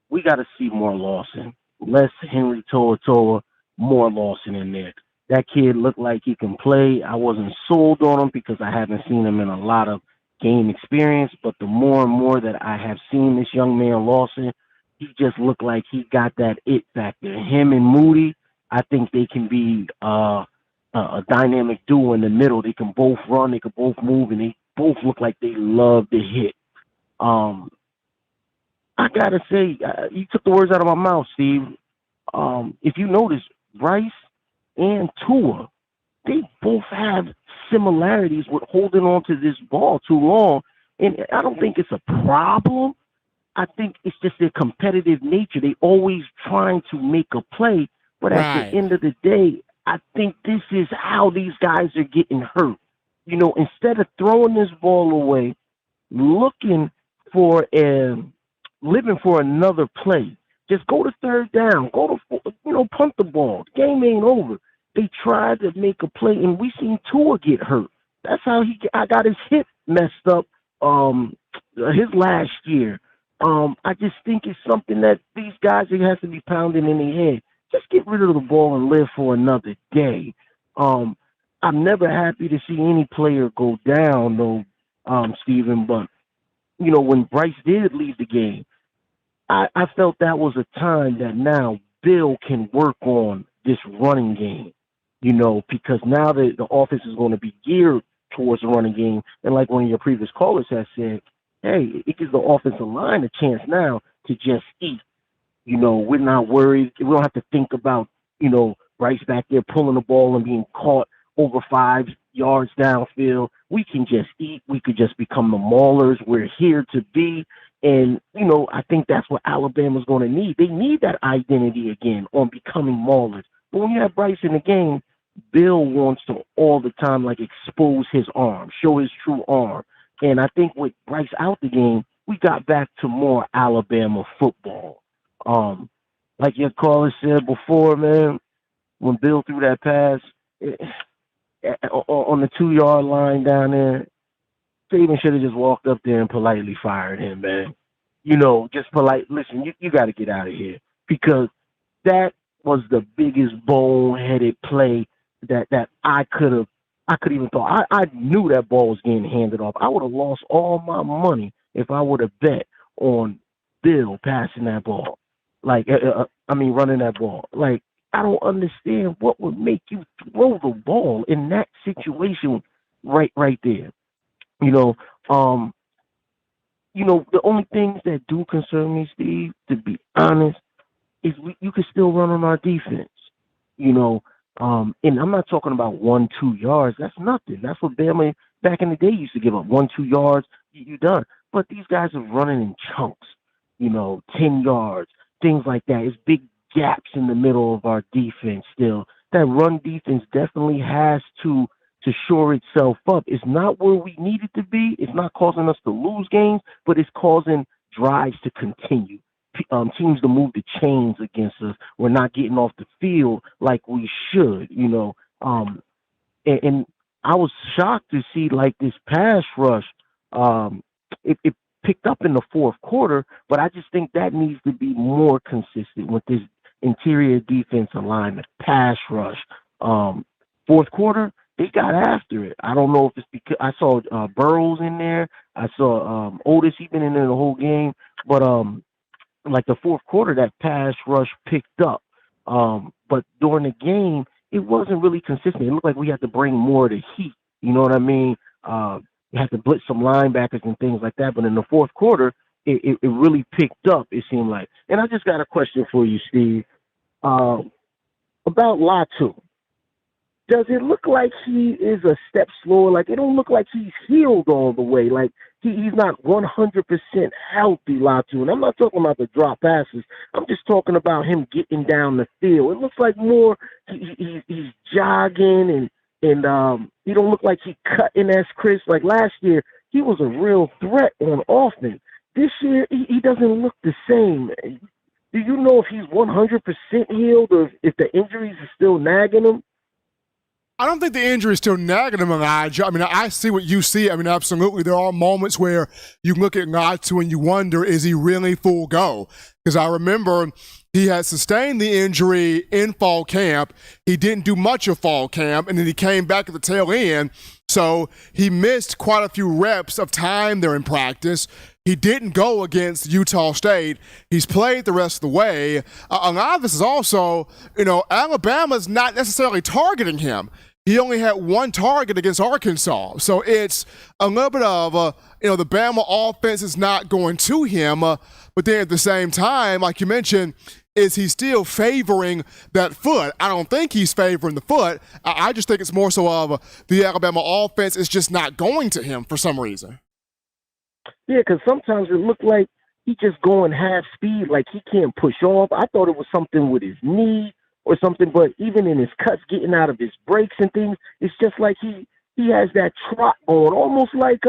Speaker 9: We got to see more Lawson. Less Henry Toa, more Lawson in there. That kid looked like he can play. I wasn't sold on him because I haven't seen him in a lot of game experience, but the more and more that I have seen this young man Lawson, he just looked like he got that it factor. Him and Moody, I think they can be a dynamic duo in the middle. They can both run, they can both move, and they both look like they love to hit. I gotta say, you took the words out of my mouth, Steve. If you notice, Bryce and Tua, they both have similarities with holding on to this ball too long. And I don't think it's a problem. I think it's just their competitive nature. They always trying to make a play. But at the end of the day, I think this is how these guys are getting hurt. You know, instead of throwing this ball away, living for another play, just go to third down, punt the ball. The game ain't over. They tried to make a play, and we seen Tua get hurt. That's how I got his hip messed up his last year. I just think it's something that these guys, it has to be pounding in their head. Just get rid of the ball and live for another day. I'm never happy to see any player go down, though, Steven, but, you know, when Bryce did leave the game, I felt that was a time that now Bill can work on this running game, you know, because now the offense is going to be geared towards the running game. And like one of your previous callers has said, hey, it gives the offensive line a chance now to just eat. You know, we're not worried. We don't have to think about, you know, Bryce back there pulling the ball and being caught over 5 yards downfield. We can just eat. We could just become the maulers we're here to be. And, you know, I think that's what Alabama's going to need. They need that identity again on becoming maulers. But when you have Bryce in the game, Bill wants to all the time, like, expose his arm, show his true arm. And I think with Bryce out the game, we got back to more Alabama football. Like your caller said before, man, when Bill threw that pass on the 2-yard line down there, Saban should have just walked up there and politely fired him, man. You know, just polite. Listen, you got to get out of here, because that was the biggest boneheaded play that I could even thought. I knew that ball was getting handed off. I would have lost all my money if I would have bet on Bill passing that ball. Running that ball. Like, I don't understand what would make you throw the ball in that situation right there. The only things that do concern me, Steve, to be honest, is you can still run on our defense. And I'm not talking about 1-2 yards. That's nothing. That's what Bama back in the day used to give up. 1-2 yards, you done. But these guys are running in chunks, 10 yards, things like that. It's big gaps in the middle of our defense still. That run defense definitely has to shore itself up. It's not where we need it to be. It's not causing us to lose games, but it's causing drives to continue. Teams to move the chains against us. We're not getting off the field like we should, And I was shocked to see, like, this pass rush. It picked up in the fourth quarter, but I just think that needs to be more consistent with this interior defensive line, the pass rush. Fourth quarter, they got after it. I don't know if it's because I saw Burrows in there. I saw Otis, he's been in there the whole game. But like the fourth quarter, that pass rush picked up. But during the game, it wasn't really consistent. It looked like we had to bring more of the heat. You know what I mean? We had to blitz some linebackers and things like that. But in the fourth quarter, it really picked up, it seemed like. And I just got a question for you, Steve, about Latu. Does it look like he is a step slower? Like, it don't look like he's healed all the way. Like, he's not 100% healthy, Latu. And I'm not talking about the drop passes. I'm just talking about him getting down the field. It looks like more he's jogging, and he don't look like he cutting as Chris. Like last year, he was a real threat on offense. This year, he doesn't look the same. Do you know if he's 100% healed, or if the injuries are still nagging him?
Speaker 1: I don't think the injury is still nagging him, Elijah. I mean, I see what you see. I mean, absolutely. There are moments where you look at Ngatu and you wonder, is he really full go? because I remember he had sustained the injury in fall camp. He didn't do much of fall camp, and then he came back at the tail end. So he missed quite a few reps of time there in practice. He didn't go against Utah State. He's played the rest of the way. A lot of this is also, Alabama's not necessarily targeting him. He only had one target against Arkansas. So it's a little bit of, the Bama offense is not going to him. But then at the same time, like you mentioned, is he still favoring that foot? I don't think he's favoring the foot. I just think it's more so of the Alabama offense is just not going to him for some reason.
Speaker 9: Yeah, because sometimes it looked like he just going half speed, like he can't push off. I thought it was something with his knee or something, but even in his cuts, getting out of his breaks and things, it's just like he has that trot going, almost like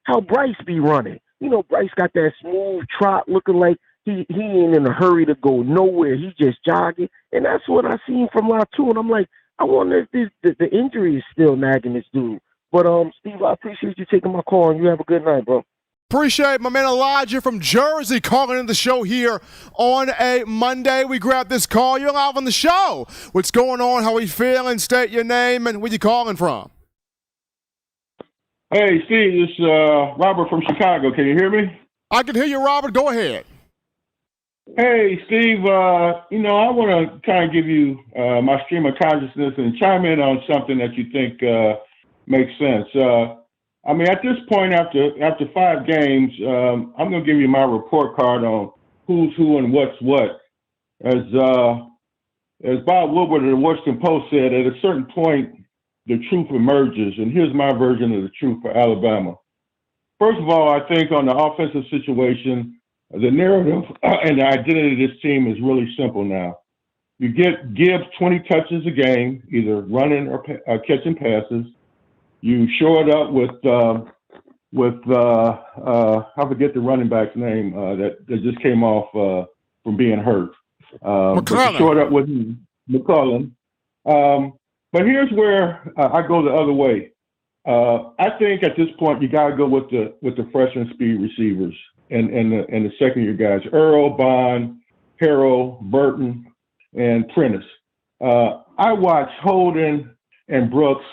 Speaker 9: how Bryce be running. Bryce got that smooth trot looking like he ain't in a hurry to go nowhere. He just jogging. And that's what I seen from Latu. And I'm like, I wonder if the injury is still nagging this dude. But, Steve, I appreciate you taking my call, and you have a good night, bro.
Speaker 1: Appreciate my man Elijah from Jersey calling in the show here on a Monday. We grab this call. You're live on the show. What's going on? How are you feeling? State your name and where you calling from.
Speaker 10: Hey, Steve, this is Robert from Chicago. Can you hear me?
Speaker 1: I can hear you, Robert. Go ahead.
Speaker 10: Hey, Steve, I want to kind of give you my stream of consciousness and chime in on something that you think makes sense. At this point, after 5 games, I'm going to give you my report card on who's who and what's what. As Bob Woodward of the Washington Post said, at a certain point, the truth emerges, and here's my version of the truth for Alabama. First of all, I think on the offensive situation, the narrative and the identity of this team is really simple now. You get Gibbs 20 touches a game, either running or catching passes. You show it up with I forget the running back's name that just came off from being hurt.
Speaker 1: McClellan.
Speaker 10: Show it up with McClellan. But here's where I go the other way. I think at this point you gotta go with the freshman speed receivers and the second year guys: Earl, Bond, Harrell, Burton, and Prentice. I watched Holden and Brooks.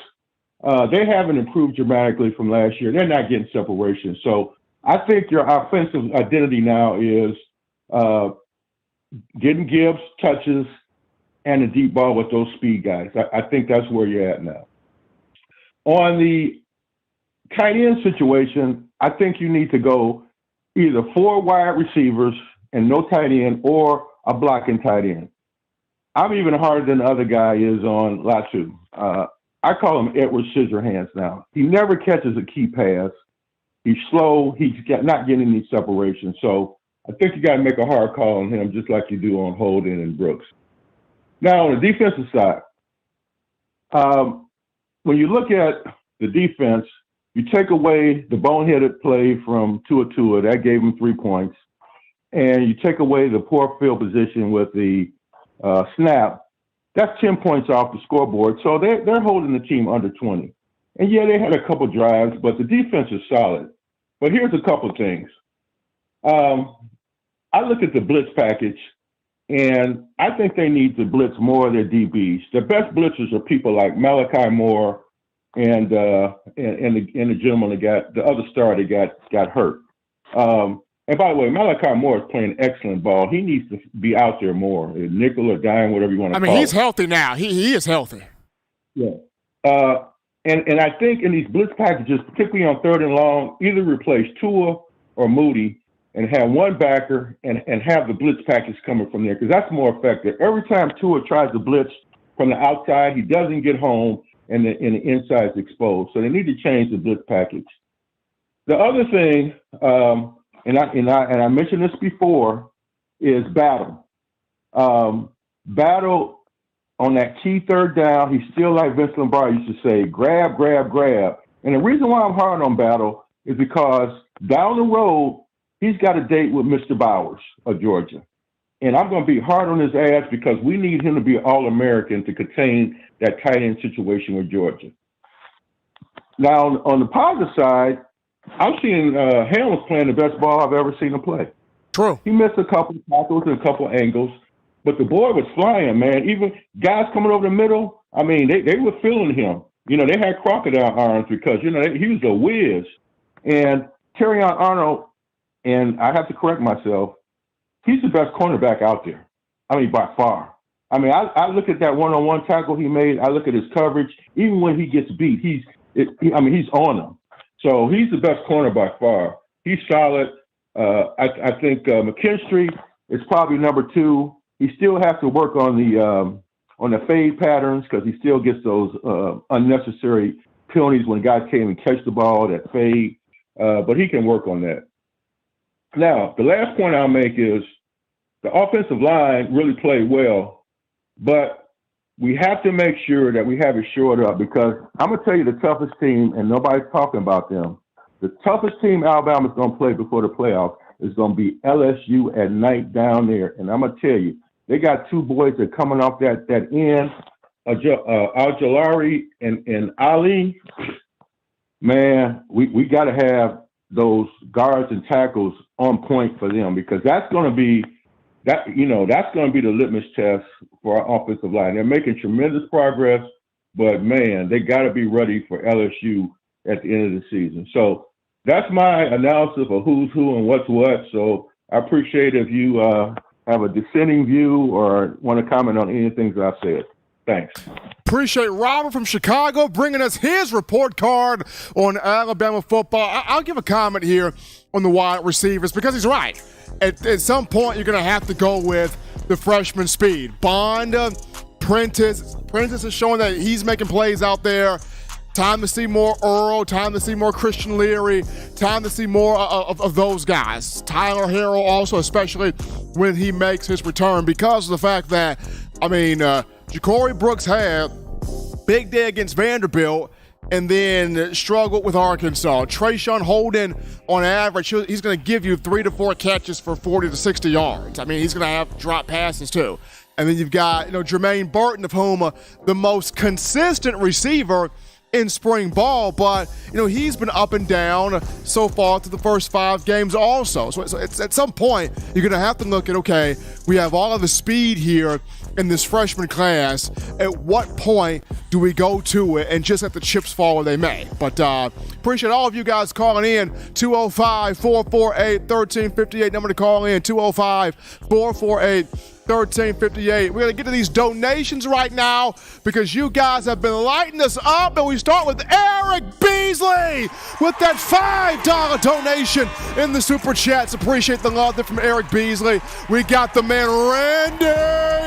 Speaker 10: They haven't improved dramatically from last year. They're not getting separation. So I think your offensive identity now is getting Gibbs touches and a deep ball with those speed guys. I think that's where you're at now. On the tight end situation, I think you need to go either 4 wide receivers and no tight end or a blocking tight end. I'm even harder than the other guy is on Latu. I call him Edward Scissorhands now. He never catches a key pass. He's slow. He's not getting any separation. So I think you got to make a hard call on him, just like you do on Holden and Brooks. Now, on the defensive side, when you look at the defense, you take away the boneheaded play from Tua, that gave him 3 points, and you take away the poor field position with the snap, that's 10 points off the scoreboard. So they're holding the team under 20. And yeah, they had a couple drives, but the defense is solid. But here's a couple things. I look at the blitz package, and I think they need to blitz more of their DBs. The best blitzers are people like Malachi Moore and the gentleman that got the other star that got hurt. And by the way, Malachi Moore is playing excellent ball. He needs to be out there more, nickel or dime, whatever you want to call it.
Speaker 1: He's healthy now. He is healthy.
Speaker 10: Yeah. And I think in these blitz packages, particularly on 3rd and long, either replace Tua or Moody and have one backer and have the blitz package coming from there, because that's more effective. Every time Tua tries to blitz from the outside, he doesn't get home and the inside is exposed. So they need to change the blitz package. The other thing, and I mentioned this before, is battle. Battle on that key 3rd down. He's still like Vince Lombardi used to say, grab, grab, grab. And the reason why I'm hard on Battle is because down the road, he's got a date with Mr. Bowers of Georgia. And I'm going to be hard on his ass because we need him to be All-American to contain that tight end situation with Georgia. Now, on the positive side, I'm seeing Harrell playing the best ball I've ever seen him play.
Speaker 1: True.
Speaker 10: He missed a couple tackles and a couple angles, but the boy was flying, man. Even guys coming over the middle, I mean, they were feeling him. You know, they had crocodile arms because, you know, he was a whiz. And Terrion Arnold, and I have to correct myself, he's the best cornerback out there. I mean, by far. I mean, I look at that one-on-one tackle he made. I look at his coverage. Even when he gets beat, he's on him. So he's the best corner by far. He's solid. I think McKinstry is probably number 2. He still has to work on the fade patterns because he still gets those unnecessary penalties when guys can't even catch the ball, that fade. But he can work on that. Now, the last point I'll make is the offensive line really played well. But we have to make sure that we have it shored up because I'm going to tell you the toughest team, and nobody's talking about them. The toughest team Alabama's going to play before the playoffs is going to be LSU at night down there. And I'm going to tell you, they got 2 boys that are coming off that end, Al-Jalari and Ali. Man, we got to have those guards and tackles on point for them because that's going to be the litmus test for our offensive line. They're making tremendous progress, but man, they got to be ready for LSU at the end of the season. So that's my analysis of who's who and what's what. So I appreciate if you have a dissenting view or want to comment on anything that I've said. Thanks.
Speaker 1: Appreciate Robert from Chicago bringing us his report card on Alabama football. I'll give a comment here on the wide receivers because he's right. At some point, you're going to have to go with the freshman speed. Bond, Prentice is showing that he's making plays out there. Time to see more Earl, time to see more Christian Leary, time to see more of those guys. Tyler Harrell also, especially when he makes his return because of the fact that, Ja'Cory Brooks had big day against Vanderbilt and then struggled with Arkansas. Trayshawn Holden, on average, he's going to give you 3 to 4 catches for 40 to 60 yards. I mean, he's going to have drop passes too. And then you've got, Jermaine Burton, of whom the most consistent receiver in spring ball, but he's been up and down so far through the first 5 games also. So it's, at some point, you're going to have to look at, okay, we have all of the speed here in this freshman class. At what point do we go to it and just let the chips fall where they may? But appreciate all of you guys calling in. 205-448-1358. Number to call in, 205-448-1358. We're going to get to these donations right now because you guys have been lighting us up. And we start with Eric Beasley with that $5 donation in the Super Chats. Appreciate the love there from Eric Beasley. We got the man Randy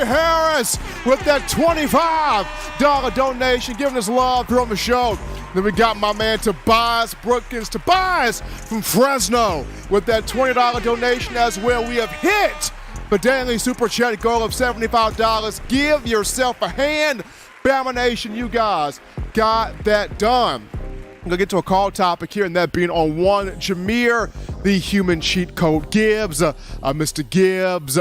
Speaker 1: Harris with that $25 donation, giving us love here on the show. Then we got my man Tobias Brookins. Tobias from Fresno with that $20 donation as well. We have hit the daily Super Chat goal of $75. Give yourself a hand. Bama Nation, you guys got that done. I'm going to get to a call topic here, and that being on one Jahmyr, the human cheat code Gibbs. Mr. Gibbs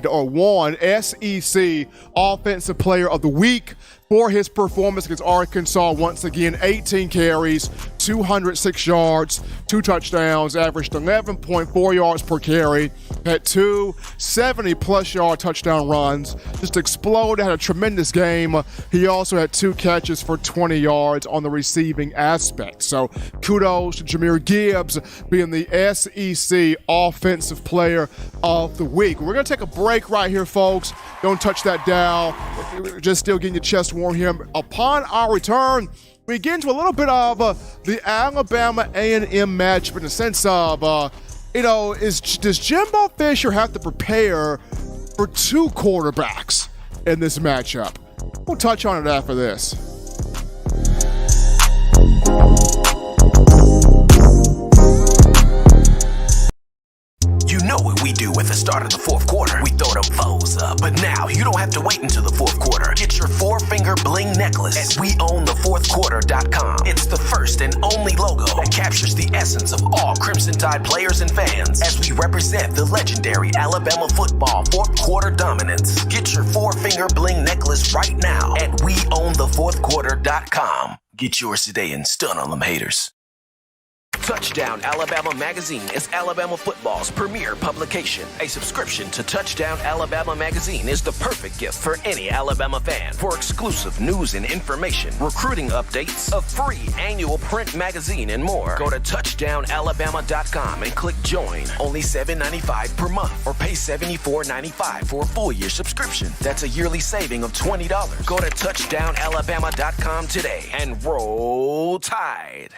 Speaker 1: won SEC Offensive Player of the Week for his performance against Arkansas. Once again, 18 carries, 206 yards, 2 touchdowns, averaged 11.4 yards per carry, had 2 70-plus yard touchdown runs, just exploded, had a tremendous game. He also had 2 catches for 20 yards on the receiving aspect. So kudos to Jahmyr Gibbs being the SEC Offensive Player of the Week. We're going to take a break right here, folks. Don't touch that dial. We're just still getting your chest warm here. Upon our return, we get into a little bit of the Alabama A&m match, but in the sense of, does Jimbo Fisher have to prepare for 2 quarterbacks in this matchup? We'll touch on it after this.
Speaker 2: You know what we do at the start of the 4th quarter. We throw them foes up. But now you don't have to wait until the 4th quarter. Get your 4-finger bling necklace at weownthefourthquarter.com. It's the first and only logo that captures the essence of all Crimson Tide players and fans as we represent the legendary Alabama football 4th quarter dominance. Get your 4-finger bling necklace right now at weownthefourthquarter.com. Get yours today and stun on them haters. Touchdown Alabama Magazine is Alabama football's premier publication. A subscription to Touchdown Alabama Magazine is the perfect gift for any Alabama fan. For exclusive news and information, recruiting updates, a free annual print magazine, and more, go to touchdownalabama.com and click join. Only $7.95 per month, or pay $74.95 for a full year subscription. That's a yearly saving of $20. Go to touchdownalabama.com today and roll Tide.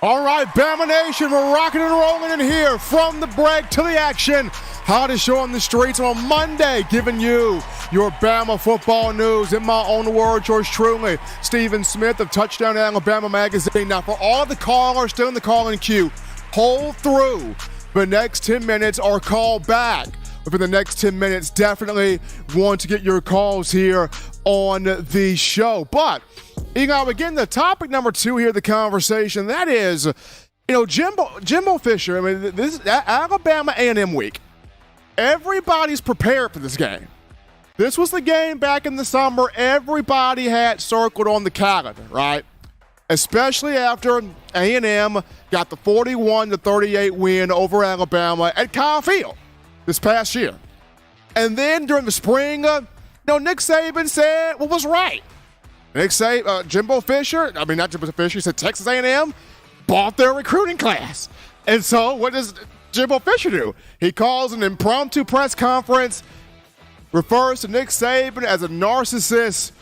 Speaker 1: All right, Bama Nation, we're rocking and rolling in here from the break to the action. Hottest show on the streets on Monday, giving you your Bama football news. In my own words, yours truly, Stephen Smith of Touchdown Alabama Magazine. Now, for all the callers still in the calling queue, hold through the next 10 minutes or call back within the next 10 minutes. Definitely want to get your calls here on the show. But again, the topic number 2 here, the conversation, that is, Jimbo Fisher. I mean, this is Alabama A&m week. Everybody's prepared for this game. This was the game back in the summer everybody had circled on the calendar, right? Especially after A&M got the 41-38 win over Alabama at Kyle Field this past year. And then during the spring, Nick Saban said what was right. Jimbo Fisher, not Jimbo Fisher, he said Texas A&m bought their recruiting class. And so what does Jimbo Fisher do? He calls an impromptu press conference, refers to Nick Saban as a narcissist,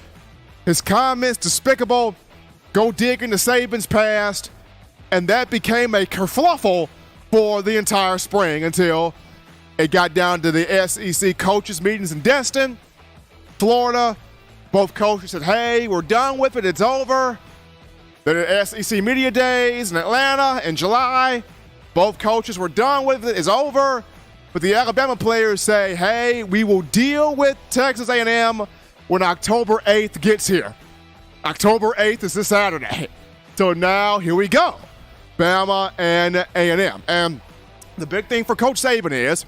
Speaker 1: his comments despicable, go dig into Saban's past, and that became a kerfluffle for the entire spring until it got down to the SEC coaches meetings in Destin, Florida. Both coaches said, hey, we're done with it, it's over. Then the SEC Media Days in Atlanta in July, both coaches were done with it, it's over. But the Alabama players say, hey, we will deal with Texas A&M when October 8th gets here. October 8th is this Saturday. So now, here we go. Bama and A&M. And the big thing for Coach Saban is,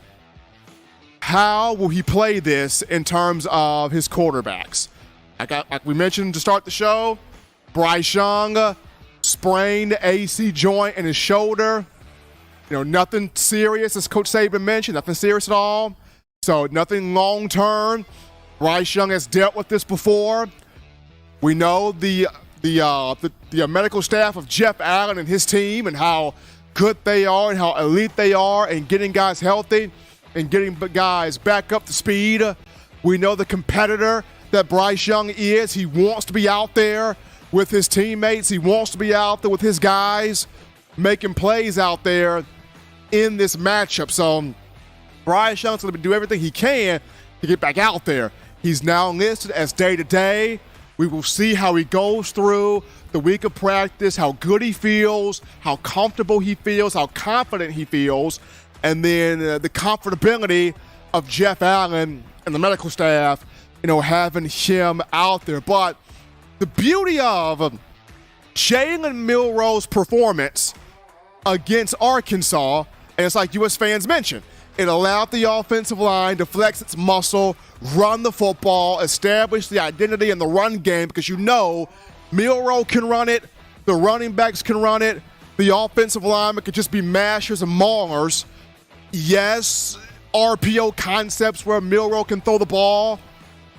Speaker 1: how will he play this in terms of his quarterbacks? Like we mentioned to start the show, Bryce Young sprained AC joint in his shoulder. Nothing serious, as Coach Saban mentioned, nothing serious at all. So nothing long-term. Bryce Young has dealt with this before. We know the medical staff of Jeff Allen and his team and how good they are and how elite they are in getting guys healthy and getting guys back up to speed. We know the competitor that Bryce Young is. He wants to be out there with his teammates. He wants to be out there with his guys, making plays out there in this matchup. So Bryce Young's going to do everything he can to get back out there. He's now listed as day-to-day. We will see how he goes through the week of practice, how good he feels, how comfortable he feels, how confident he feels, and then the comfortability of Jeff Allen and the medical staff, having him out there. But the beauty of Jalen Milroe's performance against Arkansas, and it's like U.S. fans mentioned, it allowed the offensive line to flex its muscle, run the football, establish the identity in the run game, because Milroe can run it, the running backs can run it, the offensive linemen could just be mashers and maulers. Yes, RPO concepts where Milroe can throw the ball,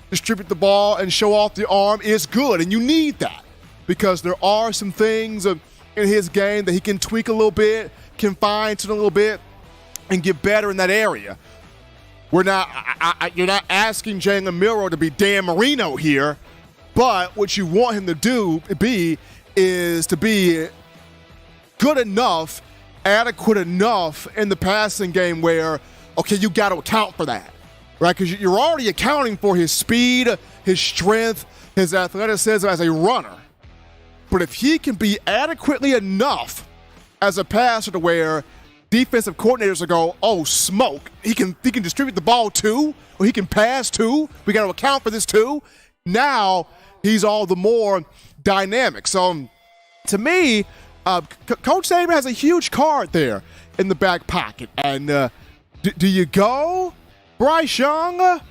Speaker 1: distribute the ball, and show off the arm is good, and you need that because there are some things in his game that he can tweak a little bit, can fine-tune a little bit, and get better in that area. You're not asking Jalen Milroe to be Dan Marino here, but what you want him to do is to be good enough, adequate enough in the passing game where, okay, you got to account for that, right? Because you're already accounting for his speed, his strength, his athleticism as a runner. But if he can be adequately enough as a passer to where defensive coordinators will go, oh, smoke, he can distribute the ball too, or he can pass too, we got to account for this too, now he's all the more dynamic. So to me, Coach Saban has a huge card there in the back pocket. And do you go Bryce Young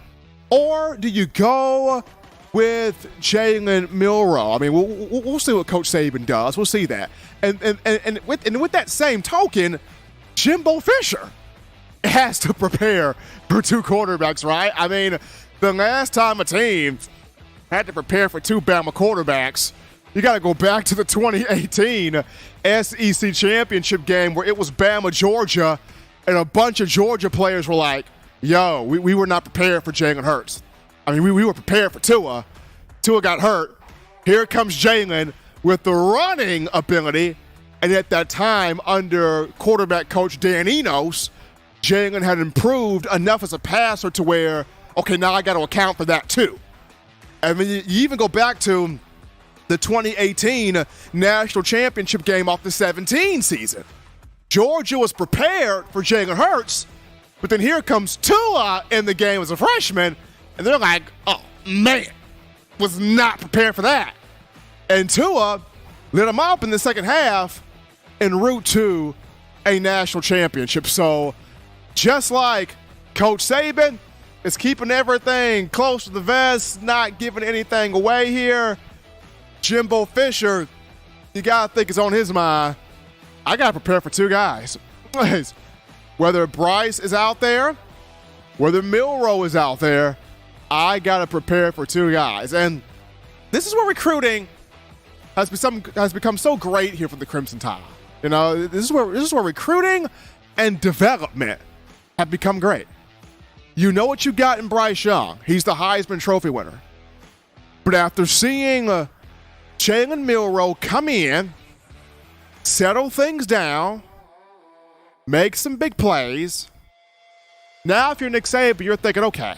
Speaker 1: or do you go with Jalen Milroe. I mean, we'll see what Coach Saban does. We'll see that. And with that same token, Jimbo Fisher has to prepare for two quarterbacks, right? I mean, the last time a team had to prepare for two Bama quarterbacks, you got to go back to the 2018 SEC championship game where it was Bama, Georgia, and a bunch of Georgia players were like, yo, we were not prepared for Jalen Hurts. I mean, we were prepared for Tua. Tua got hurt. Here comes Jalen with the running ability. And at that time, under quarterback coach Dan Enos, Jalen had improved enough as a passer to where, okay, now I got to account for that too. I mean, you even go back to the 2018 national championship game off the 17 season. Georgia was prepared for Jalen Hurts, but then here comes Tua in the game as a freshman, and they're like, oh, man, was not prepared for that. And Tua lit him up in the second half en route to a national championship. So just like Coach Saban is keeping everything close to the vest, not giving anything away here, Jimbo Fisher, you got to think it's on his mind. I got to prepare for two guys. Whether Bryce is out there, whether Milroe is out there, I got to prepare for two guys. And this is where recruiting has become so great here for the Crimson Tide. You know, this is where recruiting and development have become great. You know what you got in Bryce Young. He's the Heisman Trophy winner. But after seeing Jalen Milroe come in, settle things down, make some big plays, now if you're Nick Saban, you're thinking, okay,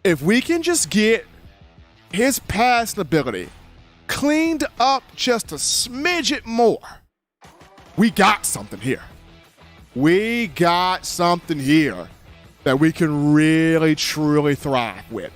Speaker 1: if we can just get his passing ability cleaned up just a smidget more, we got something here. We got something here that we can really, truly thrive with.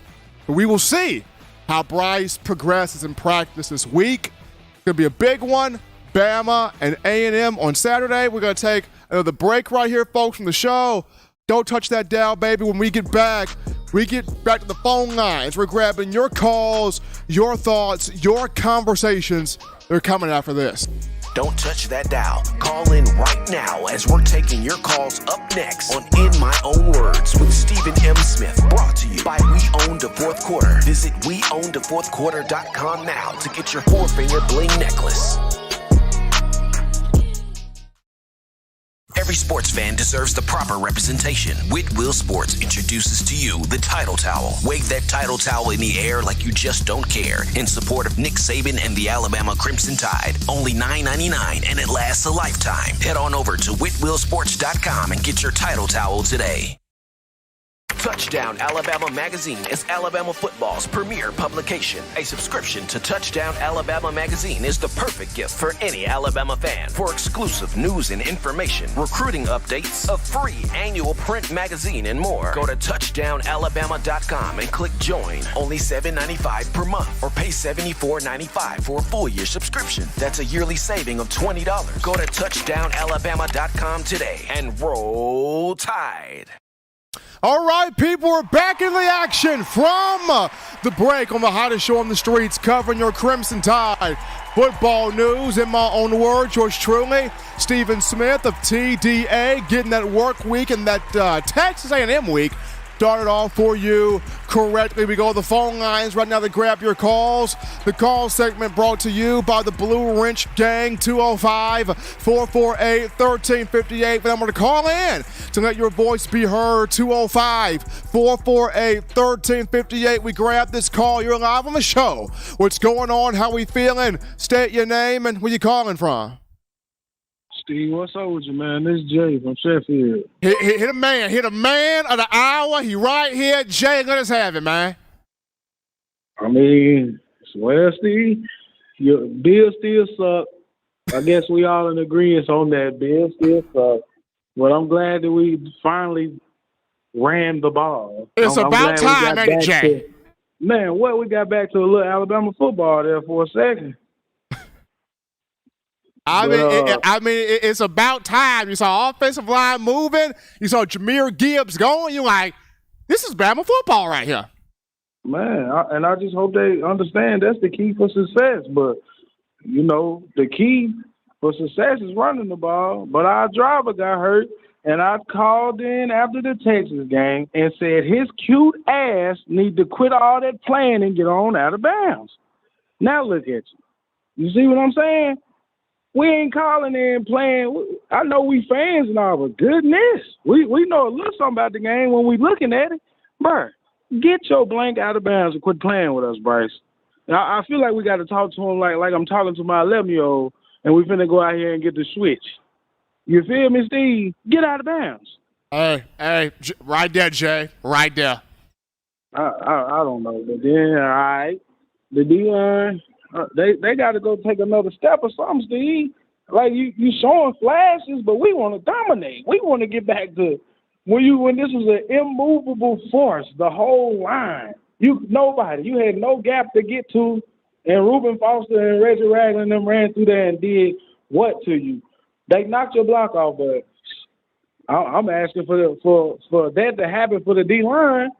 Speaker 1: But we will see how Bryce progresses in practice this week. It's going to be a big one. Bama and A&m on Saturday. We're going to take another break right here, folks, from the show. Don't touch that dial, baby. When we get back to the phone lines. We're grabbing your calls, your thoughts, your conversations. They're coming after this.
Speaker 2: Don't touch that dial. Call in right now as we're taking your calls up next on In My Own Words with Stephen M. Smith. Brought to you by We Own the Fourth Quarter. Visit weownthefourthquarter.com now to get your four-finger bling necklace. Every sports fan deserves the proper representation. Whitwell Sports introduces to you the Title Towel. Wave that Title Towel in the air like you just don't care in support of Nick Saban and the Alabama Crimson Tide. Only $9.99 and it lasts a lifetime. Head on over to whitwellsports.com and get your Title Towel today. Touchdown Alabama Magazine is Alabama football's premier publication. A subscription to Touchdown Alabama Magazine is the perfect gift for any Alabama fan. For exclusive news and information, recruiting updates, a free annual print magazine, and more, go to touchdownalabama.com and click join. Only $7.95 per month, or pay $74.95 for a full year subscription. That's a yearly saving of $20. Go to touchdownalabama.com today and roll Tide.
Speaker 1: All right, people, we're back in the action from the break on the hottest show on the streets, covering your Crimson Tide football news. In my own words, yours truly, Stephen Smith of TDA, getting that work week and that Texas A&m week started off for you correctly. We go to the phone lines right now to grab your calls. The call segment brought to you by the Blue Wrench Gang, 205-448-1358. The number to call in to let your voice be heard, 205-448-1358. We grab this call. You're live on the show. What's going on? How we feeling? State your name and where you calling from.
Speaker 11: Steve, what's up with you, man? This is Jay from Sheffield.
Speaker 1: Hit a man of the hour. He right here. Jay, let us have it, man.
Speaker 11: I mean, well, Steve, your Bill still suck. I guess we all in agreement on that. Bill still suck. But I'm glad that we finally ran the ball.
Speaker 1: It's about time, ain't it, Jay?
Speaker 11: Man, we got back to a little Alabama football there for a second.
Speaker 1: I mean, it's about time. You saw offensive line moving. You saw Jahmyr Gibbs going. You're like, this is Bama football right here.
Speaker 11: Man, I just hope they understand that's the key for success. But, the key for success is running the ball. But our driver got hurt, and I called in after the Texas game and said his cute ass need to quit all that playing and get on out of bounds. Now look at you. You see what I'm saying? We ain't calling in playing. I know we fans and all, but goodness, we know a little something about the game when we looking at it. Bruh, get your blank out of bounds and quit playing with us, Bryce. Now, I feel like we got to talk to him like I'm talking to my 11-year-old, and we finna go out here and get the switch. You feel me, Steve? Get out of bounds.
Speaker 1: Hey, right there, Jay. Right there.
Speaker 11: I don't know, but then, all right, the D-line, they got to go take another step or something, Steve. Like, you showing flashes, but we want to dominate. We want to get back to when this was an immovable force, the whole line. You had no gap to get to, and Reuben Foster and Reggie Ragland and them ran through there and did what to you? They knocked your block off, but I'm asking for that to happen for the D-line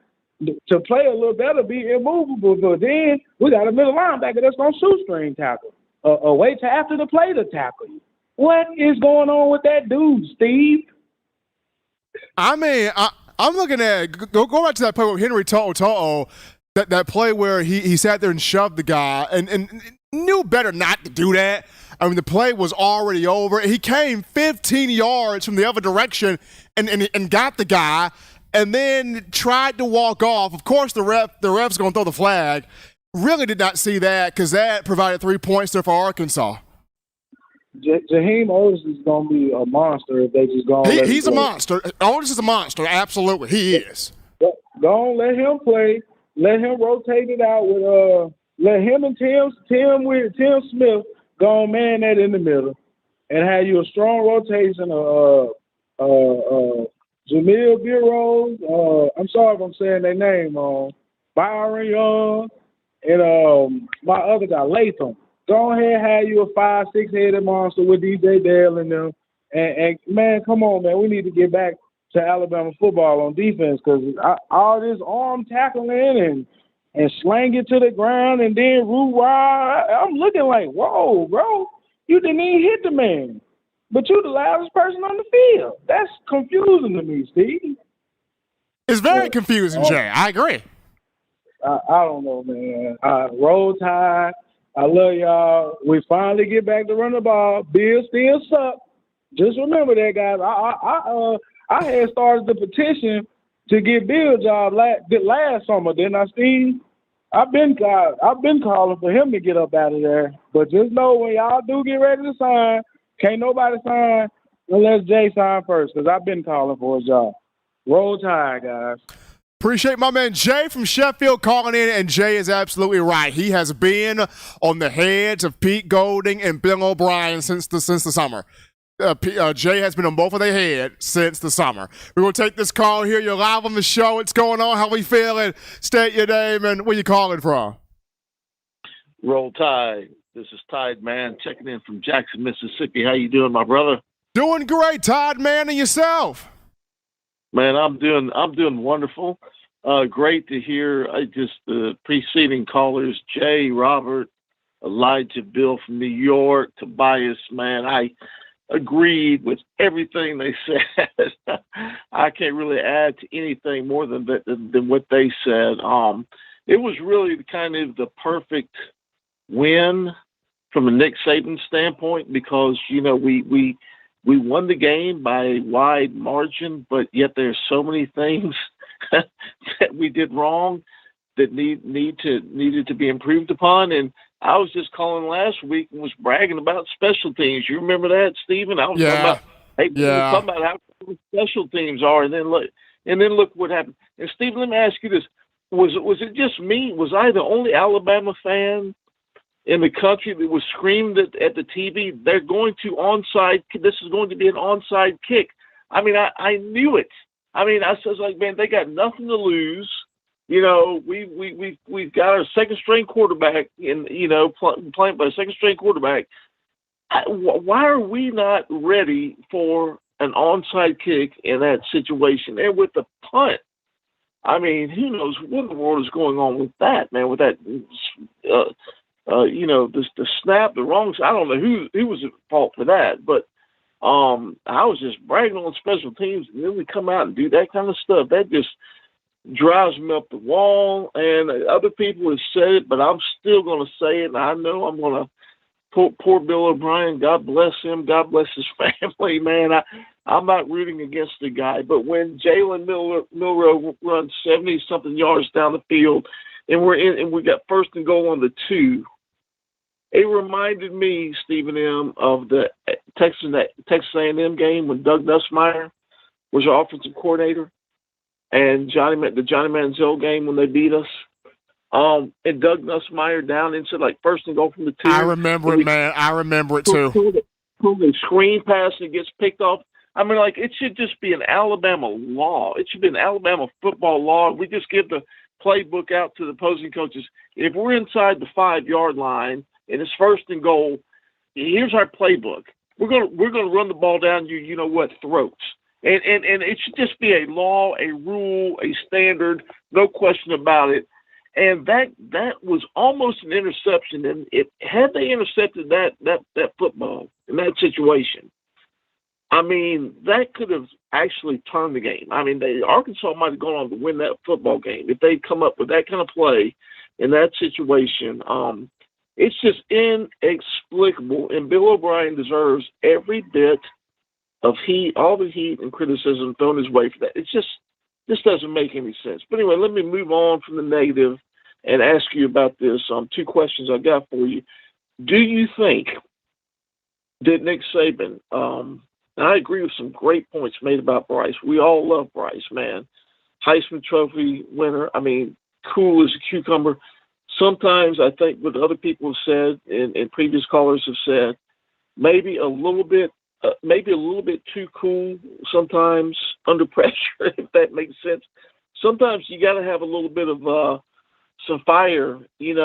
Speaker 11: to play a little better, be immovable. But then we got a middle linebacker that's going to shoestring tackle, wait till after the play to tackle you. What is going on with that dude, Steve?
Speaker 1: I mean, I'm looking at go back to that play with Henry To'o, that play where he sat there and shoved the guy and knew better not to do that. I mean, the play was already over. He came 15 yards from the other direction and got the guy, and then tried to walk off. Of course, the ref's going to throw the flag. Really did not see that because that provided 3 points there for Arkansas.
Speaker 11: Jahmyr Otis is going to be a monster if they just go on.
Speaker 1: He's a monster. Otis is a monster. Absolutely. He is.
Speaker 11: Go on, let him play. Let him rotate it out with let him and Tim Smith go on man that in the middle and have you a strong rotation Jamil Burrows, I'm sorry if I'm saying their name wrong, Byron Young, and my other guy, Latham. Go ahead, have you a 5-6-headed monster with DJ Dale and them. And man, come on, man. We need to get back to Alabama football on defense because all this arm tackling and slang it to the ground and then roo-rah. I'm looking like, whoa, bro, you didn't even hit the man. But you're the loudest person on the field. That's confusing to me, Steve.
Speaker 1: It's very confusing, Jay. I agree.
Speaker 11: I don't know, man. Roll Tide. I love y'all. We finally get back to run the ball. Bill still suck. Just remember that, guys. I had started the petition to get Bill a job last summer, didn't I, Steve? I've been calling for him to get up out of there. But just know when y'all do get ready to sign, can't nobody sign unless Jay sign first, because I've been calling for a job. Roll Tide, guys.
Speaker 1: Appreciate my man Jay from Sheffield calling in, and Jay is absolutely right. He has been on the heads of Pete Golding and Bill O'Brien since the summer. Jay has been on both of their heads since the summer. We're going to take this call here. You're live on the show. What's going on? How we feeling? State your name and where you calling from.
Speaker 12: Roll Tide. This is Tide Man checking in from Jackson, Mississippi. How you doing, my brother?
Speaker 1: Doing great, Tide Man, and yourself?
Speaker 12: Man, I'm doing wonderful. Great to hear just the preceding callers, Jay, Robert, Elijah, Bill from New York, Tobias. Man, I agreed with everything they said. I can't really add to anything more than what they said. It was really kind of the perfect win from a Nick Saban standpoint because, you know, we won the game by a wide margin, but yet there's so many things that we did wrong that needed to be improved upon. And I was just calling last week and was bragging about special teams. You remember that, Stephen? I was talking about how good special teams are, and then look what happened. And Stephen, let me ask you this: was it just me? Was I the only Alabama fan in the country that was screamed at the TV, they're going to onside, this is going to be an onside kick? I mean, I knew it. I mean, I was like, man, they got nothing to lose. You know, we've got our second string quarterback playing by a second string quarterback. Why are we not ready for an onside kick in that situation? And with the punt, I mean, who knows what in the world is going on with that, man? With that, the snap, the wrong. I don't know who was at fault for that, but I was just bragging on special teams, and then we come out and do that kind of stuff. That just drives me up the wall. And other people have said it, but I'm still going to say it. And I know I'm going to. Poor Bill O'Brien, God bless him, God bless his family, man. I'm not rooting against the guy, but when Jalen Milroe runs 70-something yards down the field, and we got first and goal on the 2, it reminded me, Stephen M., of the Texas A&m game when Doug Nussmeier was our offensive coordinator, and the Johnny Manziel game when they beat us. And Doug Nussmeier down into like first and goal from the 2.
Speaker 1: I remember it, man. I remember it too.
Speaker 12: Pull the screen pass and it gets picked off. I mean, like, it should just be an Alabama law. It should be an Alabama football law. We just give the playbook out to the opposing coaches. If we're inside the 5-yard line and it's first and goal, here's our playbook. We're gonna run the ball down throats. And it should just be a law, a rule, a standard, no question about it. And that was almost an interception. And had they intercepted that football in that situation, I mean, that could have actually turned the game. I mean, Arkansas might have gone on to win that football game if they'd come up with that kind of play in that situation. It's just inexplicable. And Bill O'Brien deserves every bit of heat, all the heat and criticism thrown his way for that. It's just, this doesn't make any sense. But anyway, let me move on from the negative and ask you about this. 2 questions I got for you. Do you think that Nick Saban, and I agree with some great points made about Bryce. We all love Bryce, man. Heisman Trophy winner. I mean, cool as a cucumber. Sometimes I think what other people have said and previous callers have said, maybe a little bit too cool sometimes under pressure, if that makes sense. Sometimes you got to have a little bit of some fire, in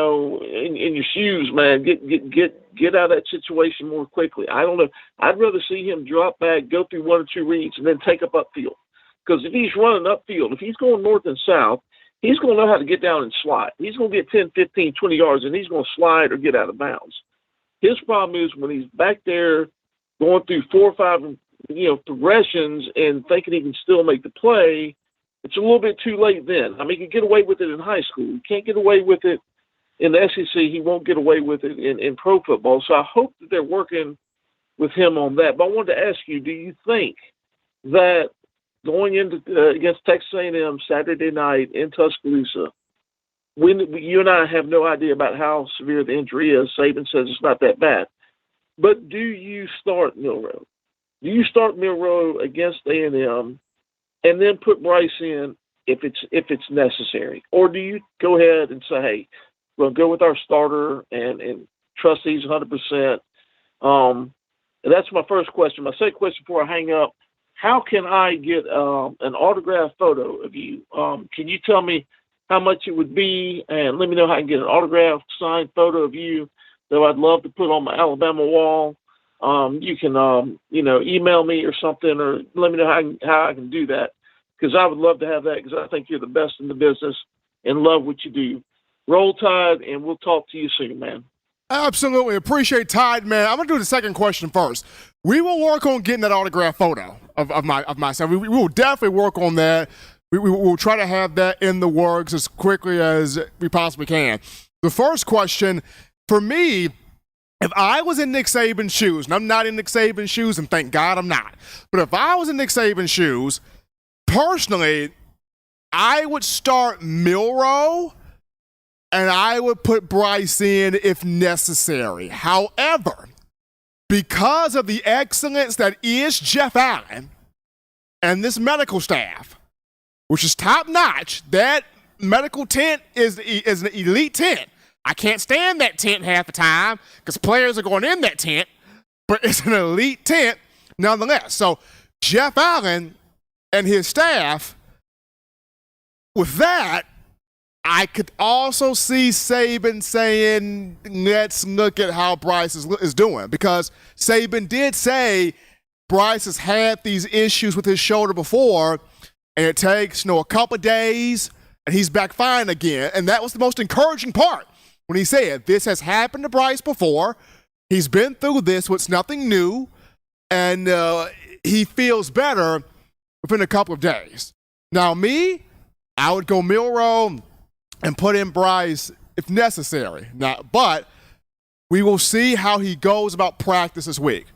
Speaker 12: your shoes, man. Get out of that situation more quickly. I don't know. I'd rather see him drop back, go through 1 or 2 reads, and then take up upfield. Because if he's running upfield, if he's going north and south, he's going to know how to get down and slide. He's going to get 10, 15, 20 yards, and he's going to slide or get out of bounds. His problem is when he's back there going through 4 or 5, progressions and thinking he can still make the play, it's a little bit too late then. I mean, he can get away with it in high school. He can't get away with it in the SEC. He won't get away with it in pro football. So I hope that they're working with him on that. But I wanted to ask you, do you think that going into against Texas A&m Saturday night in Tuscaloosa, you and I have no idea about how severe the injury is. Saban says it's not that bad. But do you start Milroe? Do you start Milroe against A&m and then put Bryce in if it's necessary? Or do you go ahead and say, hey, we'll go with our starter and trust these 100%? And that's my first question. My second question before I hang up, how can I get an autographed photo of you? Can you tell me how much it would be, and let me know how I can get an autographed signed photo of you that I'd love to put on my Alabama wall. You can, email me or something, or let me know how I can do that, because I would love to have that, because I think you're the best in the business and love what you do. Roll Tide, and we'll talk to you soon, man.
Speaker 1: Absolutely. Appreciate Tide, man. I'm going to do the second question first. We will work on getting that autograph photo of myself. We will definitely work on that. We will try to have that in the works as quickly as we possibly can. The first question, for me, if I was in Nick Saban's shoes, and I'm not in Nick Saban's shoes, and thank God I'm not, but if I was in Nick Saban's shoes, personally, I would start Milroe, and I would put Bryce in if necessary. However, because of the excellence that is Jeff Allen and this medical staff, which is top-notch, that medical tent is an elite tent. I can't stand that tent half the time because players are going in that tent, but it's an elite tent nonetheless. So Jeff Allen and his staff, with that, I could also see Saban saying, let's look at how Bryce is doing, because Saban did say Bryce has had these issues with his shoulder before, and it takes a couple of days, and he's back fine again. And that was the most encouraging part when he said, this has happened to Bryce before. He's been through this, so it's nothing new, and he feels better within a couple of days. Now, me, I would go Milroe and put in Bryce if necessary. But we will see how he goes about practice this week.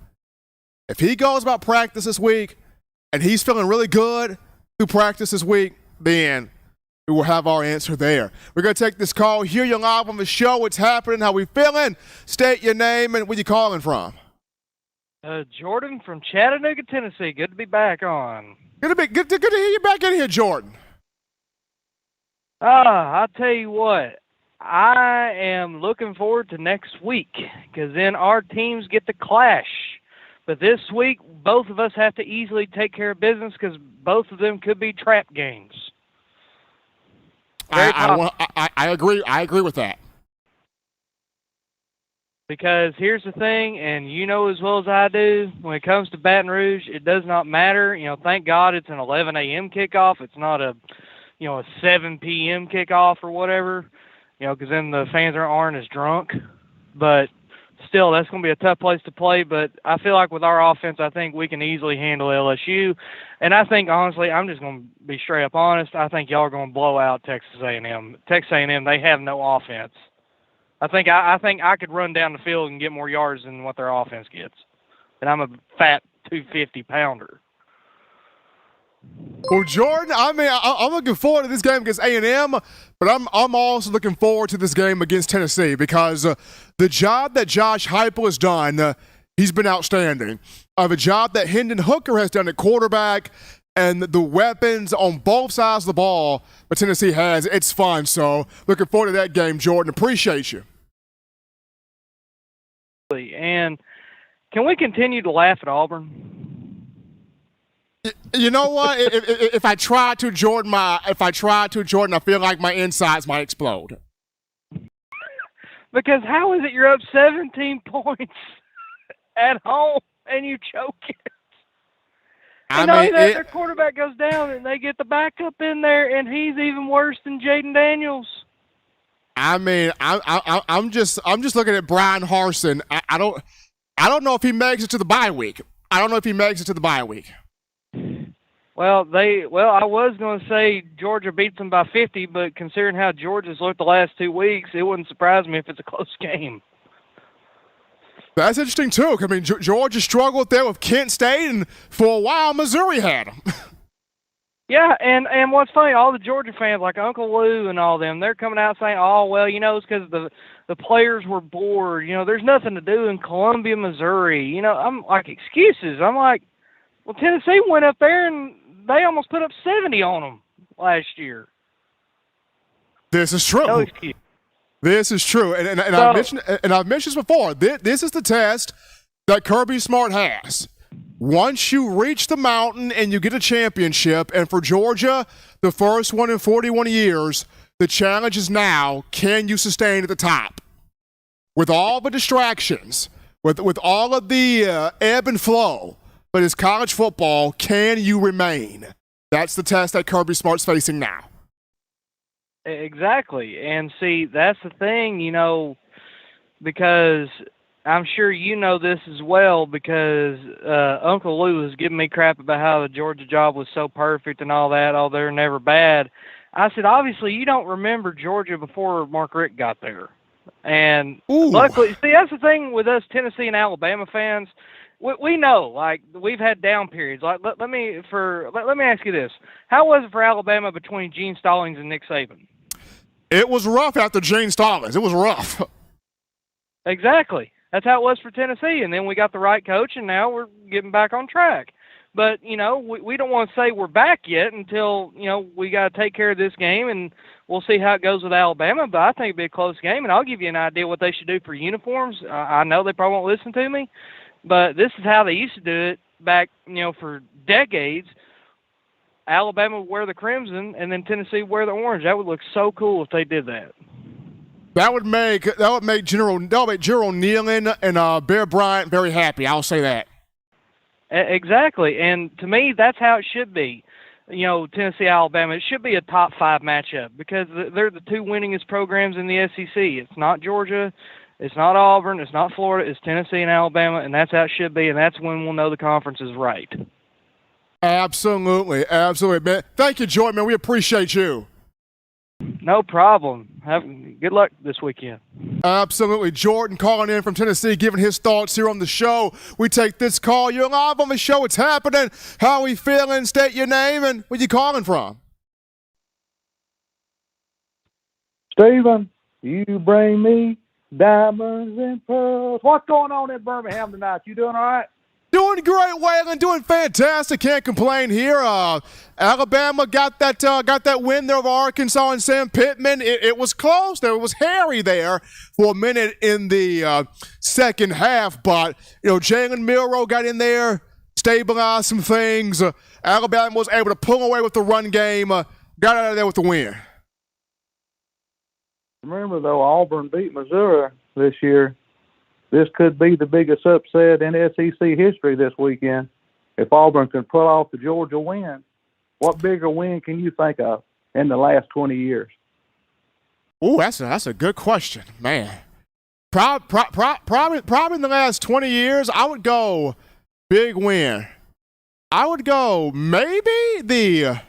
Speaker 1: If he goes about practice this week and he's feeling really good through practice this week, then we will have our answer there. We're going to take this call here. You're live on the show. What's happening? How we feeling? State your name and where you calling from.
Speaker 13: Jordan from Chattanooga, Tennessee. Good to be back on.
Speaker 1: Good to hear you back in here, Jordan.
Speaker 13: I'll tell you what. I am looking forward to next week because then our teams get to clash. But this week, both of us have to easily take care of business because both of them could be trap games.
Speaker 1: I agree. I agree with that.
Speaker 13: Because here's the thing, and you know as well as I do, when it comes to Baton Rouge, it does not matter. Thank God it's an 11 a.m. kickoff. It's not a 7 p.m. kickoff or whatever, because then the fans aren't as drunk. But still, that's going to be a tough place to play. But I feel like with our offense, I think we can easily handle LSU. And I think, honestly, I'm just going to be straight up honest, I think y'all are going to blow out Texas A&m. Texas A&m, they have no offense. I think I could run down the field and get more yards than what their offense gets. And I'm a fat 250-pounder.
Speaker 1: Well, Jordan, I'm looking forward to this game against A&M, but I'm also looking forward to this game against Tennessee because the job that Josh Heupel has done, he's been outstanding. The job that Hendon Hooker has done at quarterback and the weapons on both sides of the ball that Tennessee has, it's fun. So looking forward to that game, Jordan. Appreciate you.
Speaker 13: And can we continue to laugh at Auburn?
Speaker 1: You know what? if I try to, Jordan, I feel like my insides might explode.
Speaker 13: Because how is it you're up 17 points at home and you choke it? Their quarterback goes down and they get the backup in there, and he's even worse than Jaden Daniels.
Speaker 1: I'm just looking at Brian Harsin. I don't know if he makes it to the bye week.
Speaker 13: Well, I was going to say Georgia beats them by 50, but considering how Georgia's looked the last 2 weeks, it wouldn't surprise me if it's a close game.
Speaker 1: That's interesting, too. I mean, Georgia struggled there with Kent State, and for a while, Missouri had them.
Speaker 13: Yeah, and what's funny, all the Georgia fans, like Uncle Lou and all them, they're coming out saying, oh, well, it's because the players were bored. There's nothing to do in Columbia, Missouri. I'm like, excuses. I'm like, well, Tennessee went up there, and they almost put up 70 on them last year.
Speaker 1: This is true.
Speaker 13: No excuse.
Speaker 1: This is true, and I've mentioned this before. This is the test that Kirby Smart has. Once you reach the mountain and you get a championship, and for Georgia, the first one in 41 years, the challenge is now: can you sustain at the top with all the distractions, with all of the ebb and flow? But as college football, can you remain? That's the test that Kirby Smart's facing now.
Speaker 13: Exactly. And see, that's the thing, because I'm sure you know this as well, because Uncle Lou was giving me crap about how the Georgia job was so perfect and all that. Oh, they're never bad. I said, obviously, you don't remember Georgia before Mark Richt got there. And luckily, see, that's the thing with us Tennessee and Alabama fans. We know, like, we've had down periods. Like, let me ask you this: how was it for Alabama between Gene Stallings and Nick Saban?
Speaker 1: It was rough after Gene Stallings. It was rough. Exactly.
Speaker 13: That's how it was for Tennessee, and then we got the right coach, and now we're getting back on track. But, we don't want to say we're back yet until, we got to take care of this game, and we'll see how it goes with Alabama. But I think it'll be a close game, and I'll give you an idea what they should do for uniforms. I know they probably won't listen to me, but this is how they used to do it back, for decades. Alabama would wear the crimson, and then Tennessee would wear the orange. That would look so cool if they did that.
Speaker 1: That would make General Nealon and Bear Bryant very happy. I'll say that.
Speaker 13: Exactly, and to me, that's how it should be. Tennessee, Alabama, it should be a top 5 matchup because they're the 2 winningest programs in the SEC. It's not Georgia, it's not Auburn, it's not Florida, it's Tennessee and Alabama, and that's how it should be, and that's when we'll know the conference is right.
Speaker 1: Absolutely, man. Thank you, Jordan, man. We appreciate you.
Speaker 13: No problem. Good luck this weekend.
Speaker 1: Absolutely. Jordan calling in from Tennessee, giving his thoughts here on the show. We take this call. You're live on the show. It's happening. How are we feeling? State your name and where you calling from.
Speaker 11: Stephen, you bring me diamonds and pearls. What's going on in Birmingham tonight? You doing all right?
Speaker 1: Doing great, Waylon. Doing fantastic. Can't complain here. Alabama got that win there over Arkansas and Sam Pittman. It was close there. It was hairy there for a minute in the second half, but Jalen Milroe got in there, stabilized some things. Alabama was able to pull away with the run game. Got out of there with the win.
Speaker 11: Remember, though, Auburn beat Missouri this year. This could be the biggest upset in SEC history this weekend. If Auburn can pull off the Georgia win, what bigger win can you think of in the last 20 years?
Speaker 1: Ooh, that's a good question, man. Probably in the last 20 years, I would go big win. I would go maybe the.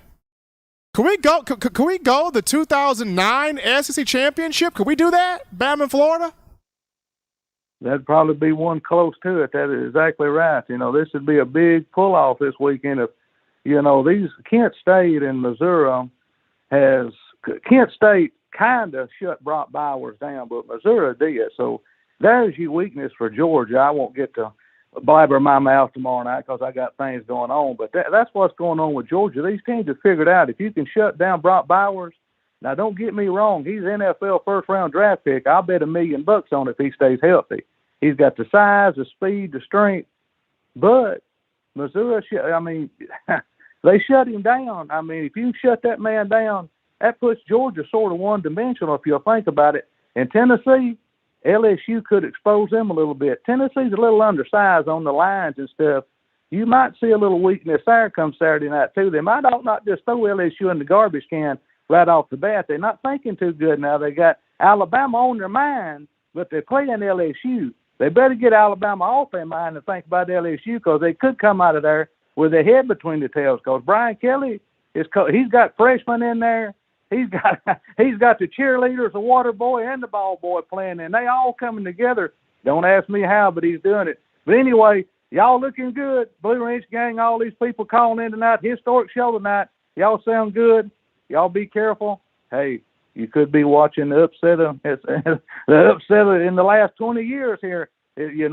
Speaker 1: Can we go the 2009 SEC championship? Could we do that? Bama in Florida.
Speaker 11: That'd probably be one close to it. That is exactly right. This would be a big pull-off this weekend. If, these Kent State and Missouri Kent State kind of shut Brock Bowers down, but Missouri did. So there's your weakness for Georgia. I won't get to blabber my mouth tomorrow night because I got things going on, but that's what's going on with Georgia. These teams have figured out if you can shut down Brock Bowers. Now, don't get me wrong. He's an NFL first-round draft pick. I'll bet $1 million on it if he stays healthy. He's got the size, the speed, the strength. But Missouri, they shut him down. If you shut that man down, that puts Georgia sort of one-dimensional if you'll think about it. And Tennessee, LSU could expose them a little bit. Tennessee's a little undersized on the lines and stuff. You might see a little weakness there come Saturday night, too. They might not just throw LSU in the garbage can right off the bat. They're not thinking too good now. They got Alabama on their mind, but they're playing LSU. They better get Alabama off their mind and think about LSU because they could come out of there with their head between the tails. Because Brian Kelly he's got freshmen in there. He's got the cheerleaders, the water boy, and the ball boy playing, and they all coming together. Don't ask me how, but he's doing it. But anyway, y'all looking good. Blue Ridge Gang, all these people calling in tonight. Historic show tonight. Y'all sound good. Y'all be careful. Hey, you could be watching the upset in the last 20 years here. The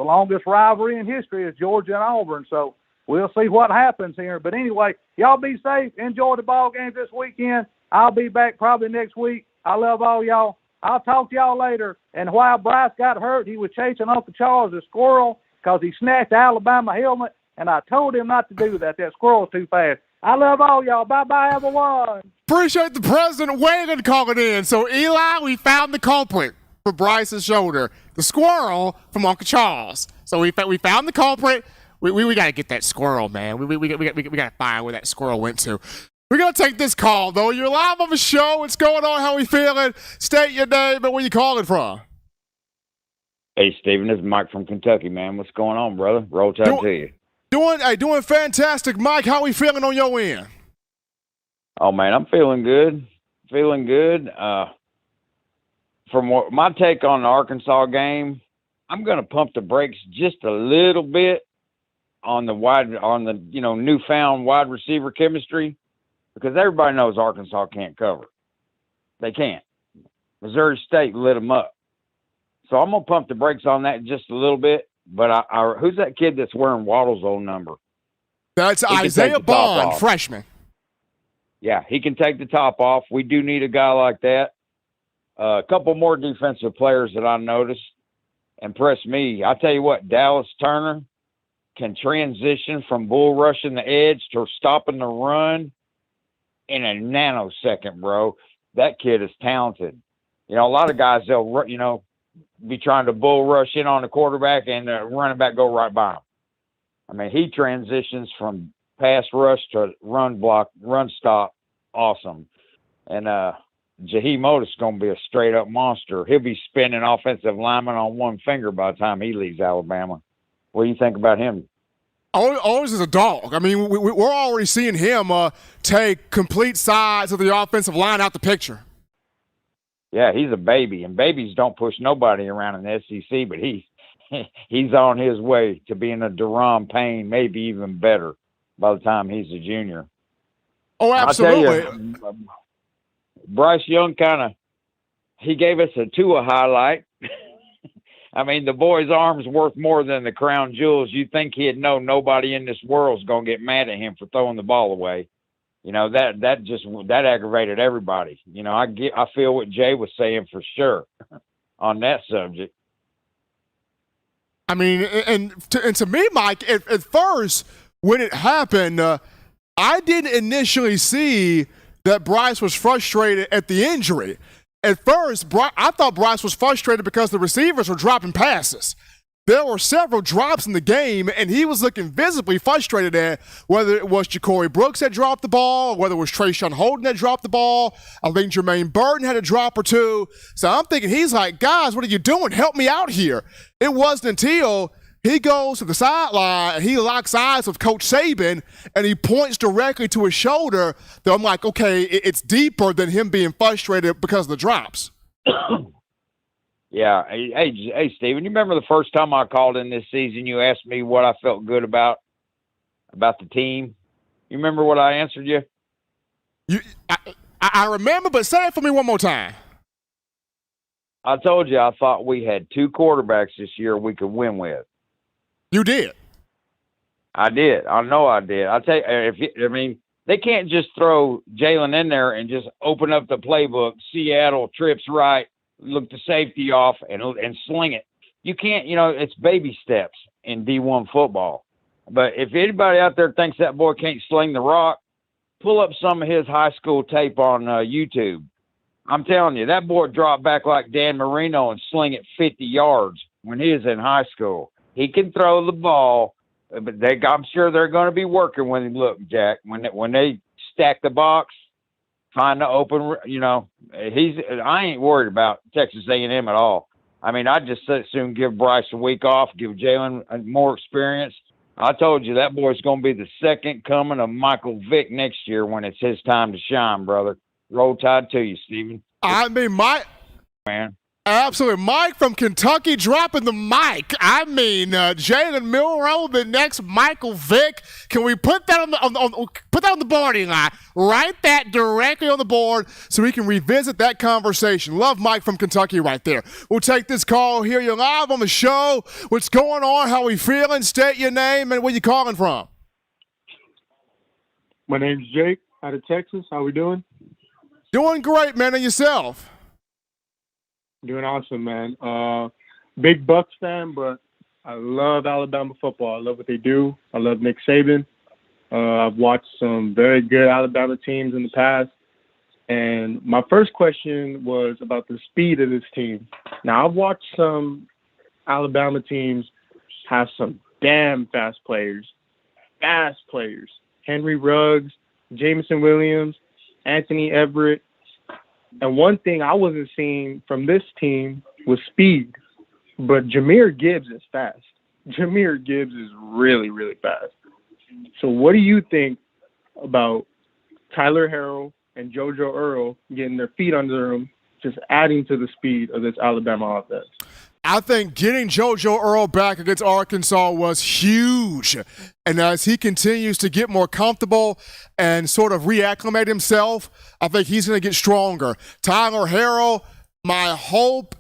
Speaker 11: longest rivalry in history is Georgia and Auburn. So we'll see what happens here. But anyway, y'all be safe. Enjoy the ball games this weekend. I'll be back probably next week. I love all y'all. I'll talk to y'all later. And while Bryce got hurt, he was chasing Uncle Charles a squirrel because he snatched the Alabama helmet, and I told him not to do that. That squirrel's too fast. I love all y'all. Bye-bye, everyone.
Speaker 1: Appreciate the President Waylon calling in. So, Eli, we found the culprit for Bryce's shoulder, the squirrel from Uncle Charles. So we found the culprit. We got to get that squirrel, man. We got to find where that squirrel went to. We're going to take this call, though. You're live on the show. What's going on? How we feeling? State your name and where you calling from.
Speaker 14: Hey, Steven, this is Mike from Kentucky, man. What's going on, brother? Roll tide to you.
Speaker 1: Doing fantastic, Mike. How we feeling on your end?
Speaker 14: Oh, man, I'm feeling good. From my take on the Arkansas game, I'm going to pump the brakes just a little bit on the newfound wide receiver chemistry, because everybody knows Arkansas can't cover. They can't. Missouri State lit them up. So I'm going to pump the brakes on that just a little bit. But who's that kid that's wearing Waddle's old number?
Speaker 1: That's Isaiah Bond, freshman.
Speaker 14: Yeah, he can take the top off. We do need a guy like that. A couple more defensive players that I noticed impress me. I tell you what, Dallas Turner can transition from bull rushing the edge to stopping the run in a nanosecond, bro. That kid is talented. A lot of guys, they'll, be trying to bull rush in on the quarterback and the running back go right by him. I mean, he transitions from pass rush to run block, run stop, awesome. And Jahmyr Gibbs is going to be a straight-up monster. He'll be spinning offensive linemen on one finger by the time he leaves Alabama. What do you think about him?
Speaker 1: Always is a dog. I mean, we're already seeing him take complete sides of the offensive line out the picture.
Speaker 14: Yeah, he's a baby, and babies don't push nobody around in the SEC, but he's on his way to being a Deron Payne, maybe even better by the time he's a junior.
Speaker 1: Oh, absolutely.
Speaker 14: I'll tell you, Bryce Young he gave us a Tua highlight. I mean, the boy's arm's worth more than the crown jewels. You think he'd know nobody in this world's going to get mad at him for throwing the ball away. You know, that aggravated everybody. You know, I feel what Jay was saying for sure on that subject.
Speaker 1: I mean, and to me, Mike, at first when it happened, I didn't initially see that Bryce was frustrated at the injury. At first, I thought Bryce was frustrated because the receivers were dropping passes. There were several drops in the game, and he was looking visibly frustrated at whether it was Ja'Cory Brooks that dropped the ball, or whether it was Trayshawn Holden that dropped the ball. I think Jermaine Burton had a drop or two. So I'm thinking, he's like, guys, what are you doing? Help me out here. It wasn't until he goes to the sideline and he locks eyes with Coach Saban and he points directly to his shoulder that I'm like, okay, it's deeper than him being frustrated because of the drops.
Speaker 14: Yeah. Hey, Steven, you remember the first time I called in this season, you asked me what I felt good about the team? You remember what I answered you?
Speaker 1: I remember, but say it for me one more time.
Speaker 14: I told you I thought we had two quarterbacks this year we could win with.
Speaker 1: You did.
Speaker 14: I did. I know I did. I'll tell you, they can't just throw Jalen in there and just open up the playbook, Seattle trips right, look the safety off, and sling it. You can't, it's baby steps in D1 football. But if anybody out there thinks that boy can't sling the rock, pull up some of his high school tape on YouTube. I'm telling you, that boy dropped back like Dan Marino and sling it 50 yards when he was in high school. He can throw the ball, but I'm sure they're going to be working with him. Look, Jack, when they stack the box, find the open, I ain't worried about Texas A&m at all. I mean, I'd just soon give Bryce a week off, give Jalen more experience. I told you that boy's going to be the second coming of Michael Vick next year when it's his time to shine, brother. Roll Tide to you, Steven.
Speaker 1: I mean,
Speaker 14: man.
Speaker 1: Absolutely. Mike from Kentucky dropping the mic. I mean, Jalen Milroe, the next Michael Vick. Can we put that on the boarding line? Write that directly on the board so we can revisit that conversation. Love Mike from Kentucky right there. We'll take this call here. You're live on the show. What's going on? How we feeling? State your name and where you calling from.
Speaker 15: My name's Jake out of Texas. How we doing?
Speaker 1: Doing great, man. And yourself?
Speaker 15: Doing awesome, man. Big Bucks fan, but I love Alabama football. I love what they do. I love Nick Saban. I've watched some very good Alabama teams in the past. And my first question was about the speed of this team. Now, I've watched some Alabama teams have some damn fast players. Henry Ruggs, Jameson Williams, Anthony Everett. And one thing I wasn't seeing from this team was speed. But Jahmyr Gibbs is fast. Jahmyr Gibbs is really, really fast. So what do you think about Tyler Harrell and JoJo Earl getting their feet under them, just adding to the speed of this Alabama offense?
Speaker 1: I think getting JoJo Earl back against Arkansas was huge. And as he continues to get more comfortable and sort of reacclimate himself, I think he's going to get stronger. Tyler Harrell, my hope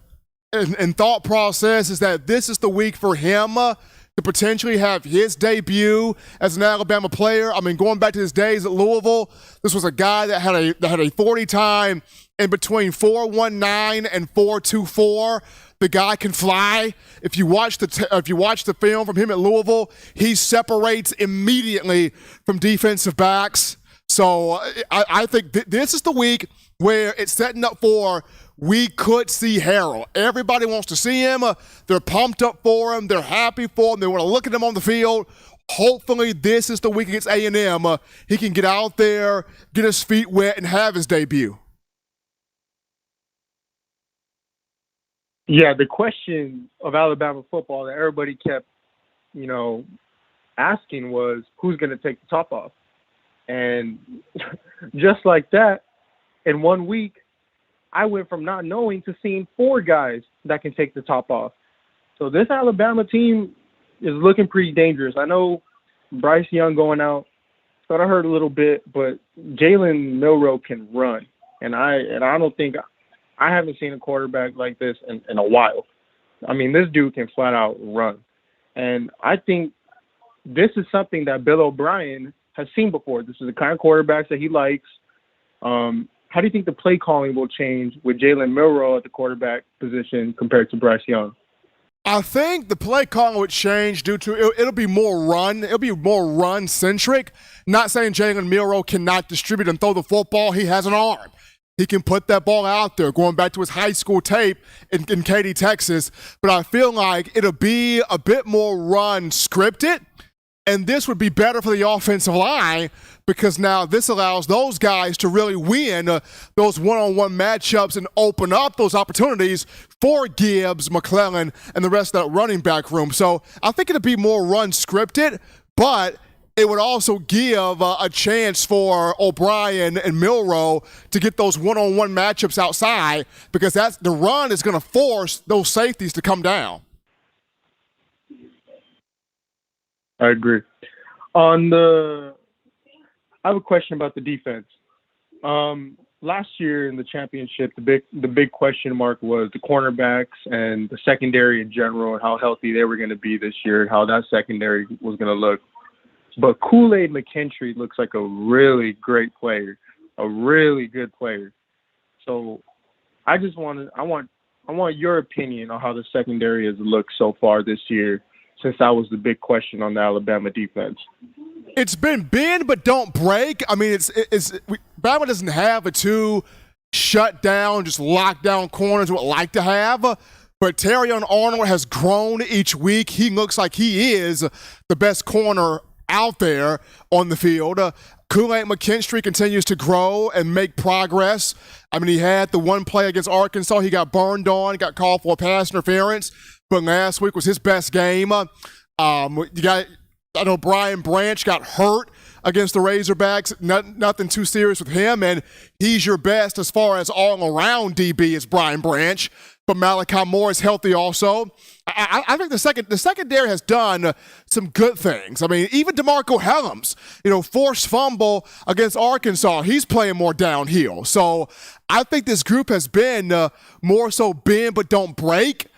Speaker 1: and thought process is that this is the week for him to potentially have his debut as an Alabama player. I mean, going back to his days at Louisville, this was a guy that had a 40 time in between 4.19 and 4.24. The guy can fly. If you watch the film from him at Louisville, he separates immediately from defensive backs. So I think this is the week where it's setting up for we could see Harrell. Everybody wants to see him. They're pumped up for him. They're happy for him. They want to look at him on the field. Hopefully this is the week against A&m. He can get out there, get his feet wet, and have his debut.
Speaker 15: Yeah, the question of Alabama football that everybody kept, asking was who's going to take the top off. And just like that, in 1 week, I went from not knowing to seeing 4 guys that can take the top off. So this Alabama team is looking pretty dangerous. I know Bryce Young going out, thought I heard a little bit, but Jalen Milroe can run. And I don't think I haven't seen a quarterback like this in a while. I mean, this dude can flat out run. And I think this is something that Bill O'Brien has seen before. This is the kind of quarterbacks that he likes. How do you think the play calling will change with Jalen Milroe at the quarterback position compared to Bryce Young?
Speaker 1: I think the play calling would change due to it'll be more run. It'll be more run-centric. Not saying Jalen Milroe cannot distribute and throw the football. He has an arm. He can put that ball out there, going back to his high school tape in Katy, Texas. But I feel like it'll be a bit more run scripted. And this would be better for the offensive line because now this allows those guys to really win those one-on-one matchups and open up those opportunities for Gibbs, McClellan, and the rest of that running back room. So I think it'll be more run scripted, but it would also give a chance for O'Brien and Milroe to get those one-on-one matchups outside because the run is going to force those safeties to come down.
Speaker 15: I agree. I have a question about the defense. Last year in the championship, the big question mark was the cornerbacks and the secondary in general and how healthy they were going to be this year and how that secondary was going to look. But Kool-Aid McKinstry looks like a really great player, a really good player. So I want your opinion on how the secondary has looked so far this year, since that was the big question on the Alabama defense.
Speaker 1: It's been bend but don't break. I mean, Bama doesn't have a 2 shut down, just locked down corners we would like to have. But Terrion Arnold has grown each week. He looks like he is the best corner out there on the field. Kool-Aid McKinstry continues to grow and make progress. I mean, he had the one play against Arkansas. He got burned on, got called for pass interference. But last week was his best game. I know Brian Branch got hurt against the Razorbacks. Nothing too serious with him, and he's your best as far as all-around DB is Brian Branch. But Malachi Moore is healthy also. I think the secondary has done some good things. I mean, even DeMarco Helms, forced fumble against Arkansas. He's playing more downhill. So I think this group has been more so bend but don't break.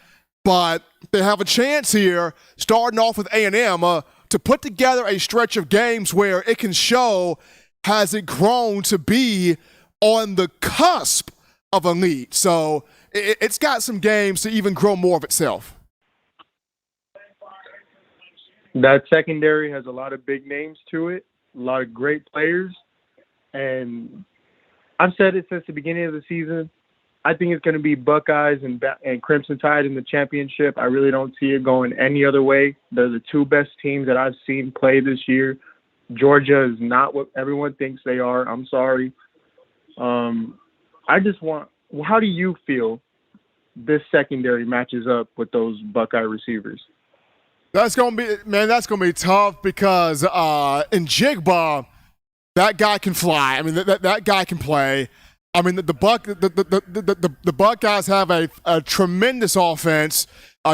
Speaker 1: But they have a chance here, starting off with A&m, to put together a stretch of games where it can show has it grown to be on the cusp of elite. So it's got some games to even grow more of itself.
Speaker 15: That secondary has a lot of big names to it, a lot of great players. And I've said it since the beginning of the season. I think it's going to be Buckeyes and Crimson Tide in the championship. I really don't see it going any other way. They're the 2 best teams that I've seen play this year. Georgia is not what everyone thinks they are. I'm sorry. How do you feel this secondary matches up with those Buckeye receivers?
Speaker 1: That's gonna be tough because in Jigba, that guy can fly. I mean, that guy can play. I mean, the Buckeyes have a tremendous offense.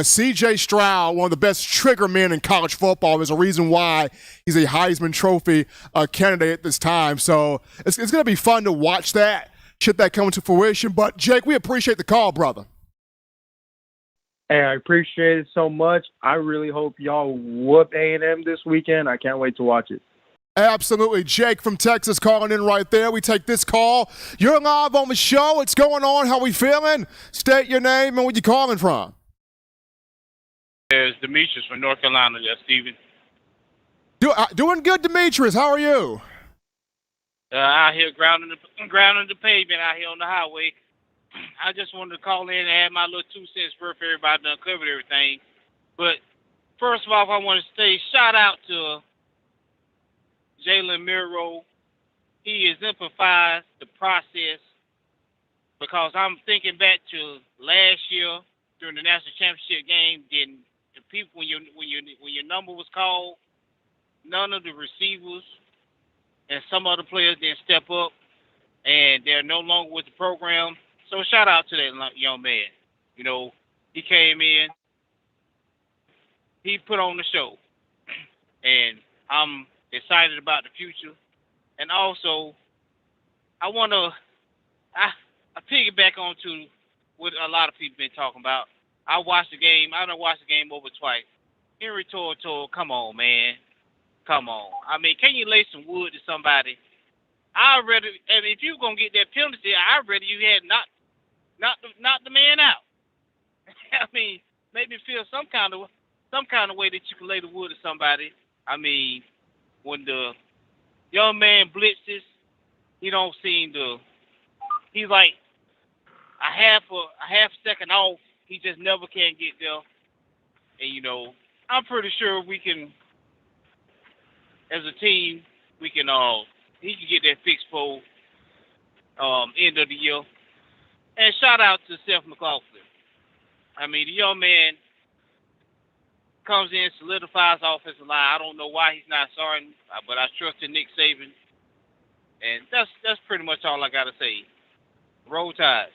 Speaker 1: C.J. Stroud, one of the best trigger men in college football. There's a reason why he's a Heisman Trophy candidate at this time. So it's going to be fun to watch that, should that come to fruition. But, Jake, we appreciate the call, brother.
Speaker 15: Hey, I appreciate it so much. I really hope y'all whoop A&m this weekend. I can't wait to watch it.
Speaker 1: Absolutely. Jake from Texas calling in right there. We take this call. You're live on the show. What's going on? How we feeling? State your name and where you calling from.
Speaker 16: There's Demetrius from North Carolina. Yes, Steven.
Speaker 1: Doing good, Demetrius. How are you?
Speaker 16: out here grounding the pavement out here on the highway. I just wanted to call in and add my little 2 cents worth for everybody done covered everything. But first of all, I want to say shout out to Jalen Miro. He exemplifies the process because I'm thinking back to last year during the national championship game. Then the people when your number was called, none of the receivers and some other players didn't step up, and they're no longer with the program. So shout out to that young man. You know, he came in, he put on the show, and I'm excited about the future. And also, I piggyback on to what a lot of people been talking about. I watched the game. I done watched the game over twice. Henry told, come on, man. Come on. I mean, can you lay some wood to somebody? If you're going to get that penalty, I'd rather you had not the man out. I mean, maybe feel some kind of way that you can lay the wood to somebody. I mean, when the young man blitzes, he don't seem to. He's like a half second off. He just never can get there. And you know, I'm pretty sure we can, as a team, he can get that fixed for end of the year. And shout out to Seth McLaughlin. I mean, the young man comes in, solidifies the offensive line. I don't know why he's not starting, but I trust in Nick Saban. And that's pretty much all I got to say. Roll Tide.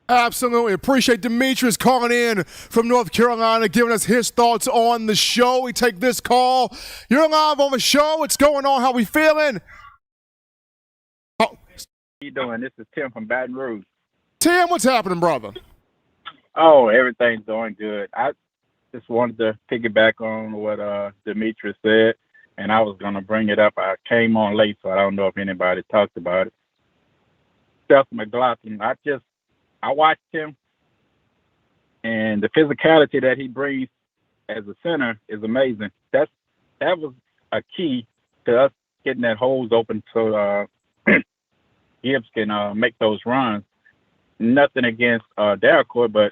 Speaker 1: Absolutely. Appreciate Demetrius calling in from North Carolina, giving us his thoughts on the show. We take this call. You're live on the show. What's going on? How we feeling?
Speaker 17: How you doing? This is Tim from Baton Rouge.
Speaker 1: Tim, what's happening, brother?
Speaker 17: Oh, everything's going good. I just wanted to piggyback on what Demetrius said, and I was going to bring it up. I came on late, so I don't know if anybody talked about it. Seth McLaughlin, I watched him, and the physicality that he brings as a center is amazing. That was a key to us getting that holes open so Gibbs can make those runs. Nothing against Delcourt, but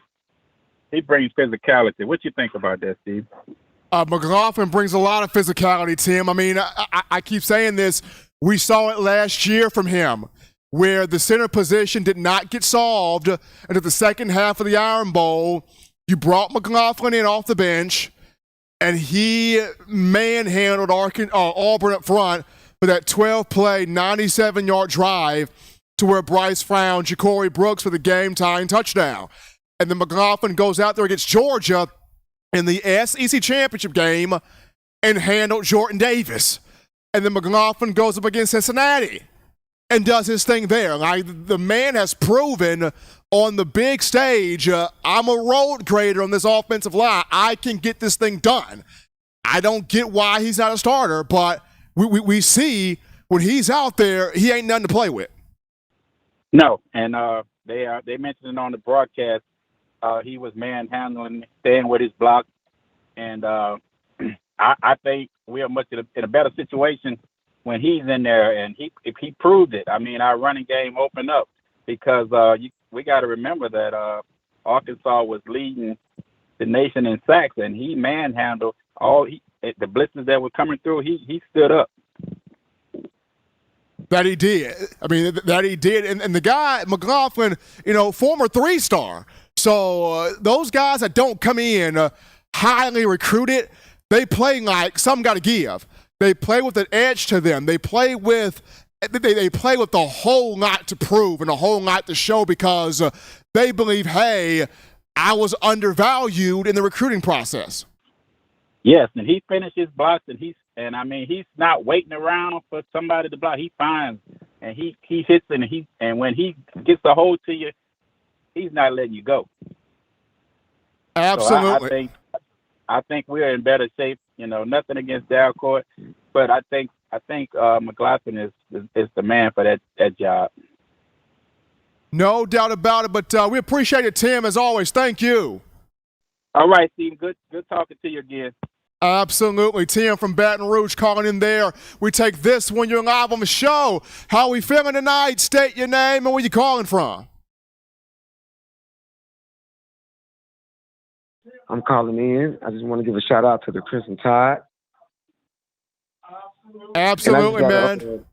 Speaker 17: he brings physicality. What you think about that, Steve?
Speaker 1: McLaughlin brings a lot of physicality, Tim. I mean, I keep saying this. We saw it last year from him, where the center position did not get solved until the second half of the Iron Bowl. You brought McLaughlin in off the bench, and he manhandled Auburn up front for that 12-play, 97-yard drive to where Bryce found Ja'Cory Brooks for the game-tying touchdown. And then McLaughlin goes out there against Georgia in the SEC championship game and handled Jordan Davis. And then McLaughlin goes up against Cincinnati and does his thing there. Like, the man has proven on the big stage, I'm a road grader on this offensive line. I can get this thing done. I don't get why he's not a starter, but we see when he's out there, he ain't nothing to play with.
Speaker 17: No, and they mentioned it on the broadcast. He was manhandling, staying with his block, and I think we are much in a better situation when he's in there, and if he proved it. I mean, our running game opened up because we got to remember that Arkansas was leading the nation in sacks, and he manhandled the blitzes that were coming through. He stood up.
Speaker 1: That he did. I mean, that he did. And the guy, McLaughlin, former 3-star. So those guys that don't come in highly recruited, they play like some got to give. They play with an edge to them. They play with a whole lot to prove and a whole lot to show because they believe, hey, I was undervalued in the recruiting process.
Speaker 17: Yes, and he finishes blocks, and he's not waiting around for somebody to block. He finds and he hits, and when he gets the hold to you, he's not letting you go.
Speaker 1: Absolutely.
Speaker 17: So I think we're in better shape. Nothing against Delcourt, but I think McLaughlin is the man for that job.
Speaker 1: No doubt about it. But we appreciate it, Tim, as always. Thank you.
Speaker 17: All right, Steve. Good talking to you again.
Speaker 1: Absolutely. Tim from Baton Rouge calling in there. We take this when you're live on the show. How we feeling tonight? State your name and where you calling from.
Speaker 18: I'm calling in. I just want to give a shout out to the Crimson Tide.
Speaker 1: Absolutely, man.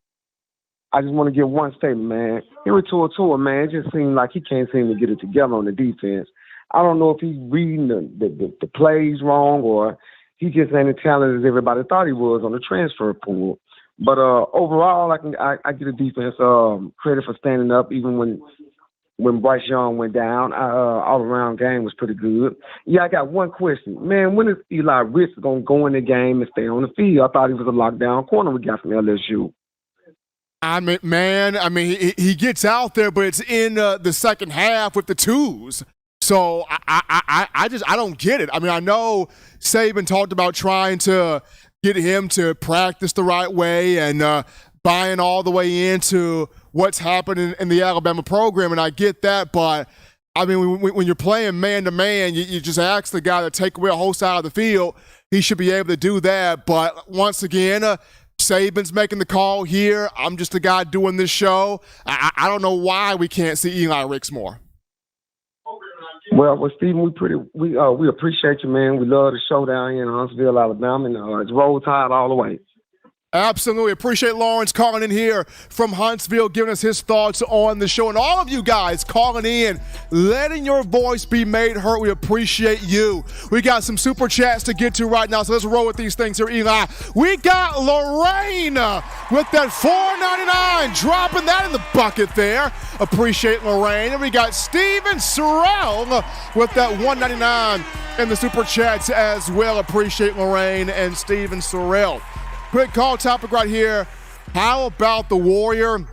Speaker 18: I just want to give one statement, man. Henry Tour, man, it just seems like he can't seem to get it together on the defense. I don't know if he's reading the plays wrong or he just ain't as talented as everybody thought he was on the transfer pool. But overall, I give the defense credit for standing up even when Bryce Young went down. All-around game was pretty good. Yeah, I got one question. Man, when is Eli Ricks going to go in the game and stay on the field? I thought he was a lockdown corner we got from LSU.
Speaker 1: I mean, he gets out there, but it's in the second half with the twos. So I don't get it. I mean, I know Saban talked about trying to get him to practice the right way and buying all the way into what's happening in the Alabama program, and I get that, but I mean, when you're playing man-to-man, you just ask the guy to take away a whole side of the field. He should be able to do that, but once again, Saban's making the call here. I'm just the guy doing this show. I don't know why we can't see Eli Ricks more.
Speaker 18: Well, Stephen, we appreciate you, man. We love the show down here in Huntsville, Alabama, and it's Roll Tide all the way.
Speaker 1: Absolutely. Appreciate Lawrence calling in here from Huntsville, giving us his thoughts on the show. And all of you guys calling in, letting your voice be made heard. We appreciate you. We got some super chats to get to right now, so let's roll with these things here, Eli. We got Lorraine with that $4.99, dropping that in the bucket there. Appreciate Lorraine. And we got Steven Sorrell with that $1.99 in the super chats as well. Appreciate Lorraine and Steven Sorrell. Quick call topic right here. How about the Warrior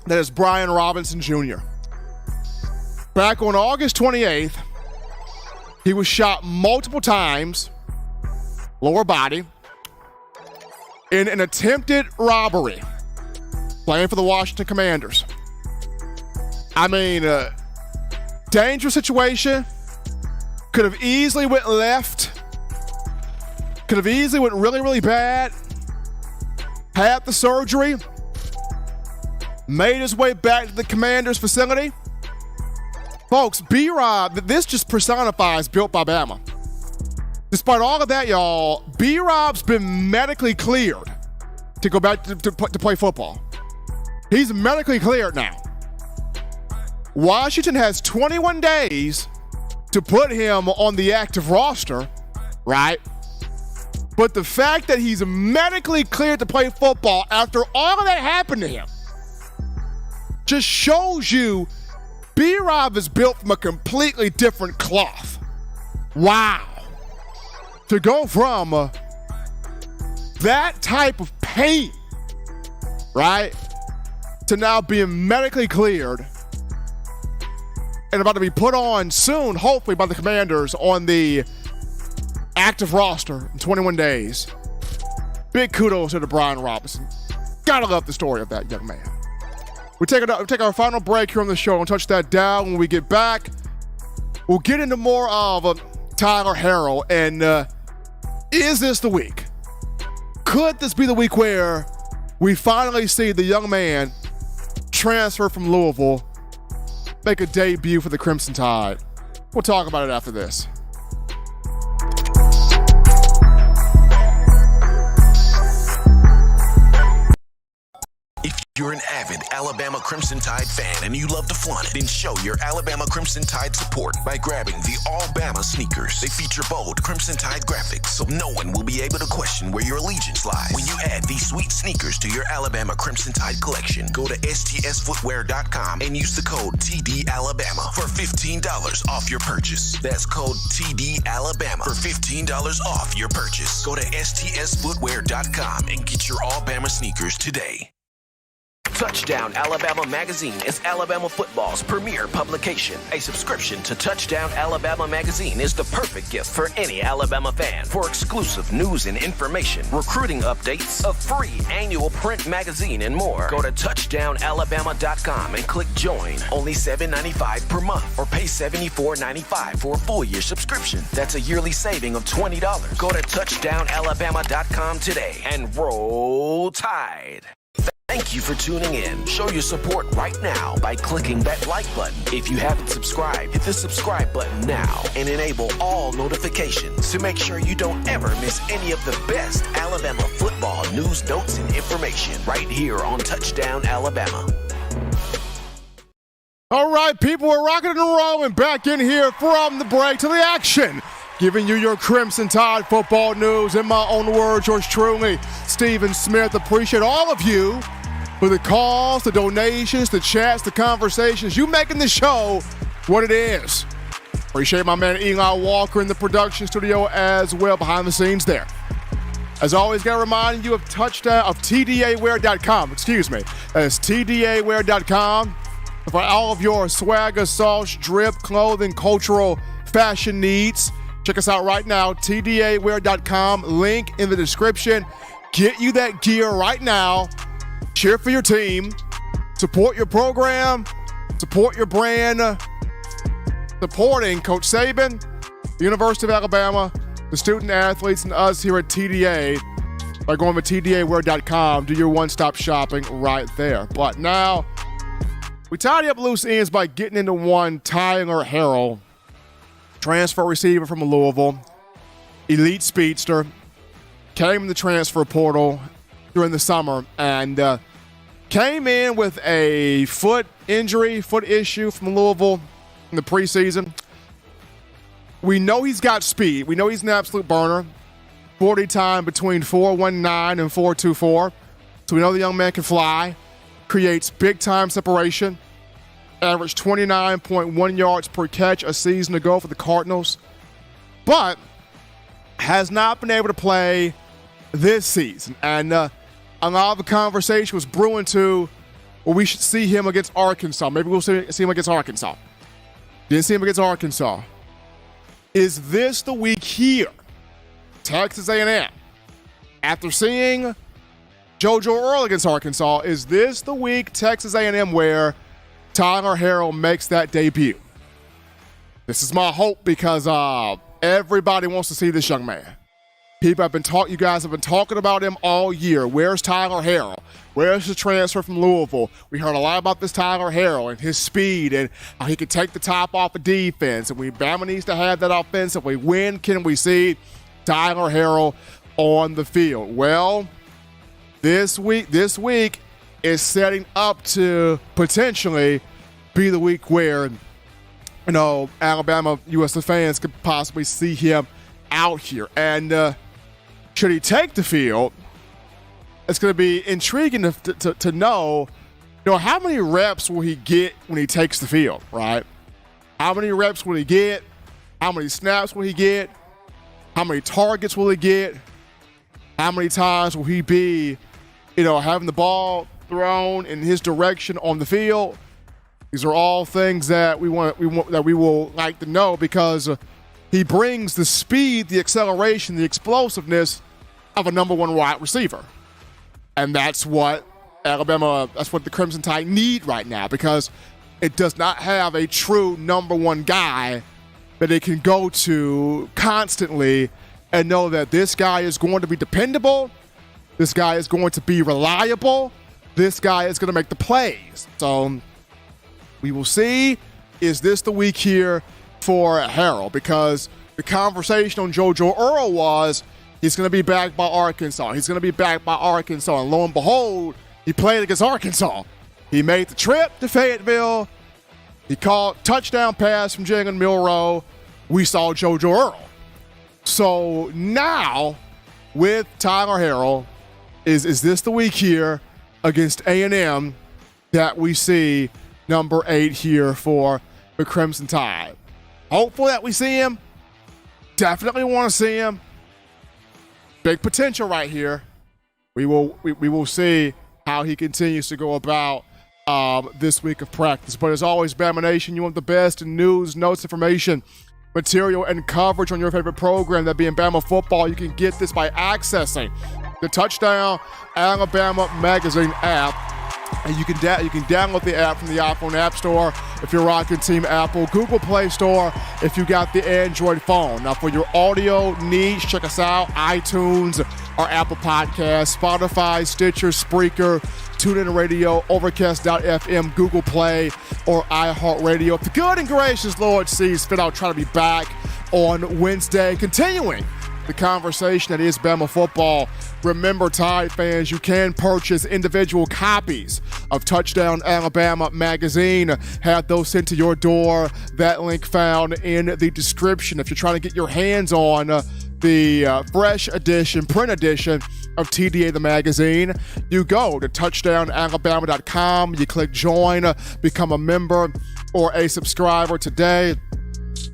Speaker 1: that is Brian Robinson Jr.? Back on August 28th, he was shot multiple times, lower body, in an attempted robbery, playing for the Washington Commanders. I mean, dangerous situation. Could have easily went left. Could have easily went really, really bad. Had the surgery. Made his way back to the Commanders facility. Folks, B-Rob, this just personifies Built by Bama. Despite all of that, y'all, B-Rob's been medically cleared to go back to play football. He's medically cleared now. Washington has 21 days to put him on the active roster, right? But the fact that he's medically cleared to play football after all of that happened to him just shows you B-Rob is built from a completely different cloth. Wow. To go from that type of pain, right, to now being medically cleared and about to be put on soon, hopefully by the Commanders, on the active roster in 21 days. Big kudos to Brian Robinson. Gotta love the story of that young man. We take our final break here on the show and touch that down. When we get back, we'll get into more of Tyler Harrell. And is this the week? Could this be the week where we finally see the young man transfer from Louisville, make a debut for the Crimson Tide? We'll talk about it after this.
Speaker 2: If you're an avid Alabama Crimson Tide fan and you love to flaunt it, then show your Alabama Crimson Tide support by grabbing the All-Bama sneakers. They feature bold Crimson Tide graphics, so no one will be able to question where your allegiance lies. When you add these sweet sneakers to your Alabama Crimson Tide collection, go to stsfootwear.com and use the code TDAlabama for $15 off your purchase. That's code TDAlabama for $15 off your purchase. Go to stsfootwear.com and get your All-Bama sneakers today. Touchdown Alabama Magazine is Alabama football's premier publication. A subscription to Touchdown Alabama Magazine is the perfect gift for any Alabama fan. For exclusive news and information, recruiting updates, a free annual print magazine, and more, go to touchdownalabama.com and click join. Only $7.95 per month, or pay $74.95 for a full year subscription. That's a yearly saving of $20. Go to touchdownalabama.com today and roll Tide. Thank you for tuning in. Show your support right now by clicking that like button. If you haven't subscribed, hit the subscribe button now and enable all notifications to make sure you don't ever miss any of the best Alabama football news, notes, and information right here on Touchdown Alabama.
Speaker 1: All right, people, we're rocking and rolling back in here from the break to the action. Giving you your Crimson Tide football news. In my own words, yours truly, Stephen Smith. Appreciate all of you for the calls, the donations, the chats, the conversations. You making the show what it is. Appreciate my man Eli Walker in the production studio as well, behind the scenes there. As always, got to remind you of TDAwear.com. That's TDAwear.com for all of your swagger, sauce, drip, clothing, cultural, fashion needs. Check us out right now, TDAwear.com, link in the description. Get you that gear right now. Cheer for your team. Support your program. Support your brand. Supporting Coach Saban, the University of Alabama, the student athletes, and us here at TDA by going to TDAwear.com. Do your one-stop shopping right there. But now, we tidy up loose ends by getting into one. Tyler Harrell, transfer receiver from Louisville, elite speedster, came in the transfer portal during the summer and came in with a foot issue from Louisville in the preseason. We know he's got speed. We know he's an absolute burner. 40 time between 4.19 and 4.24. So we know the young man can fly, creates big-time separation, averaged 29.1 yards per catch a season ago for the Cardinals, but has not been able to play this season. And a lot of the conversation was brewing to, well, we should see him against Arkansas. Maybe we'll see him against Arkansas. Didn't see him against Arkansas. Is this the week here? Texas A&m. After seeing JoJo Earle against Arkansas, is this the week Texas A&M where Tyler Harrell makes that debut? This is my hope because everybody wants to see this young man. You guys have been talking about him all year. Where's Tyler Harrell? Where's the transfer from Louisville? We heard a lot about this Tyler Harrell and his speed and how he could take the top off of defense. And Bama needs to have that offensively. When can we see Tyler Harrell on the field? Well, this week is setting up to potentially be the week where, Alabama USC fans could possibly see him out here. And should he take the field, it's going to be intriguing to know, how many reps will he get when he takes the field, right? How many reps will he get? How many snaps will he get? How many targets will he get? How many times will he be, having the ball thrown in his direction on the field? These are all things that we will like to know because he brings the speed, the acceleration, the explosiveness of a number one wide receiver. And that's what the Crimson Tide need right now because it does not have a true number one guy that they can go to constantly and know that this guy is going to be dependable, this guy is going to be reliable, this guy is going to make the plays. So we will see, is this the week here for Harrell? Because the conversation on JoJo Earle was he's going to be backed by Arkansas. And lo and behold, he played against Arkansas. He made the trip to Fayetteville. He caught touchdown pass from Jalen Milroe. We saw JoJo Earle. So now, with Tyler Harrell, is this the week here against A&M that we see number 8 here for the Crimson Tide? Hopeful that we see him. Definitely want to see him. Big potential right here. We will see how he continues to go about this week of practice. But as always, Bama Nation, you want the best in news, notes, information, material, and coverage on your favorite program, that being Bama football. You can get this by accessing the Touchdown Alabama Magazine app. And you can download the app from the iPhone App Store if you're rocking Team Apple, Google Play Store if you got the Android phone. Now, for your audio needs, check us out, iTunes or Apple Podcasts, Spotify, Stitcher, Spreaker, TuneIn Radio, Overcast.fm, Google Play, or iHeartRadio. If the good and gracious Lord sees fit, I'll try to be back on Wednesday, continuing the conversation that is Bama football. Remember, Tide fans, you can purchase individual copies of Touchdown Alabama magazine. Have those sent to your door. That link found in the description. If you're trying to get your hands on the fresh edition, print edition of TDA the magazine, you go to touchdownalabama.com. You click join, become a member or a subscriber today.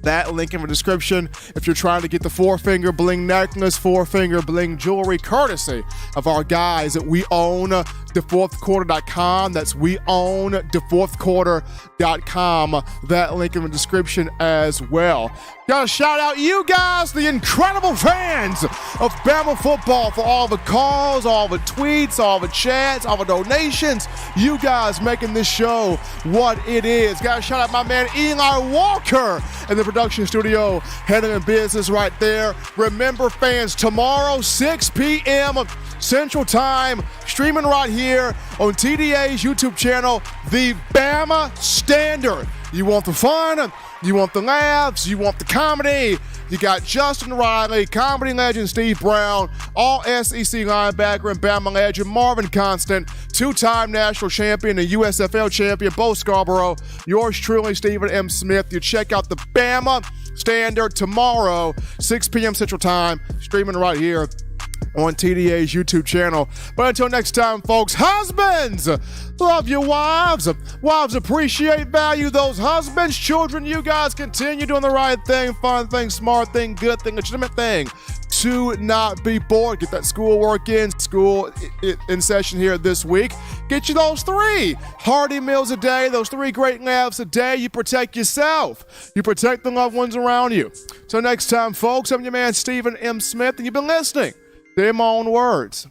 Speaker 1: That link in the description. If you're trying to get the 4-finger bling necklace, 4-finger bling jewelry, courtesy of our guys at We Own TheFourthQuarter.com. That's We Own TheFourthQuarter.com. That link in the description as well. Gotta shout out you guys, the incredible fans of Bama football, for all the calls, all the tweets, all the chats, all the donations. You guys making this show what it is. Gotta shout out my man Eli Walker in the production studio, handling business right there. Remember, fans, tomorrow 6 p.m. Central Time, streaming right here on TDA's YouTube channel, The Bama Standard. You want the fun, you want the laughs, you want the comedy. You got Justin Riley, comedy legend Steve Brown, all SEC linebacker and Bama legend Marvin Constant, 2-time national champion and USFL champion Bo Scarborough. Yours truly, Stephen M. Smith. You check out the Bama Standard tomorrow, 6 p.m. Central Time, streaming right here on TDA's YouTube channel. But until next time, folks, husbands, love your wives. Wives appreciate, value those husbands. Children, you guys continue doing the right thing, fun thing, smart thing, good thing, legitimate thing. To not be bored. Get that schoolwork in. School in session here this week. Get you those 3 hearty meals a day, those 3 great laughs a day. You protect yourself. You protect the loved ones around you. So next time, folks, I'm your man, Stephen M. Smith, and you've been listening. They're my own words.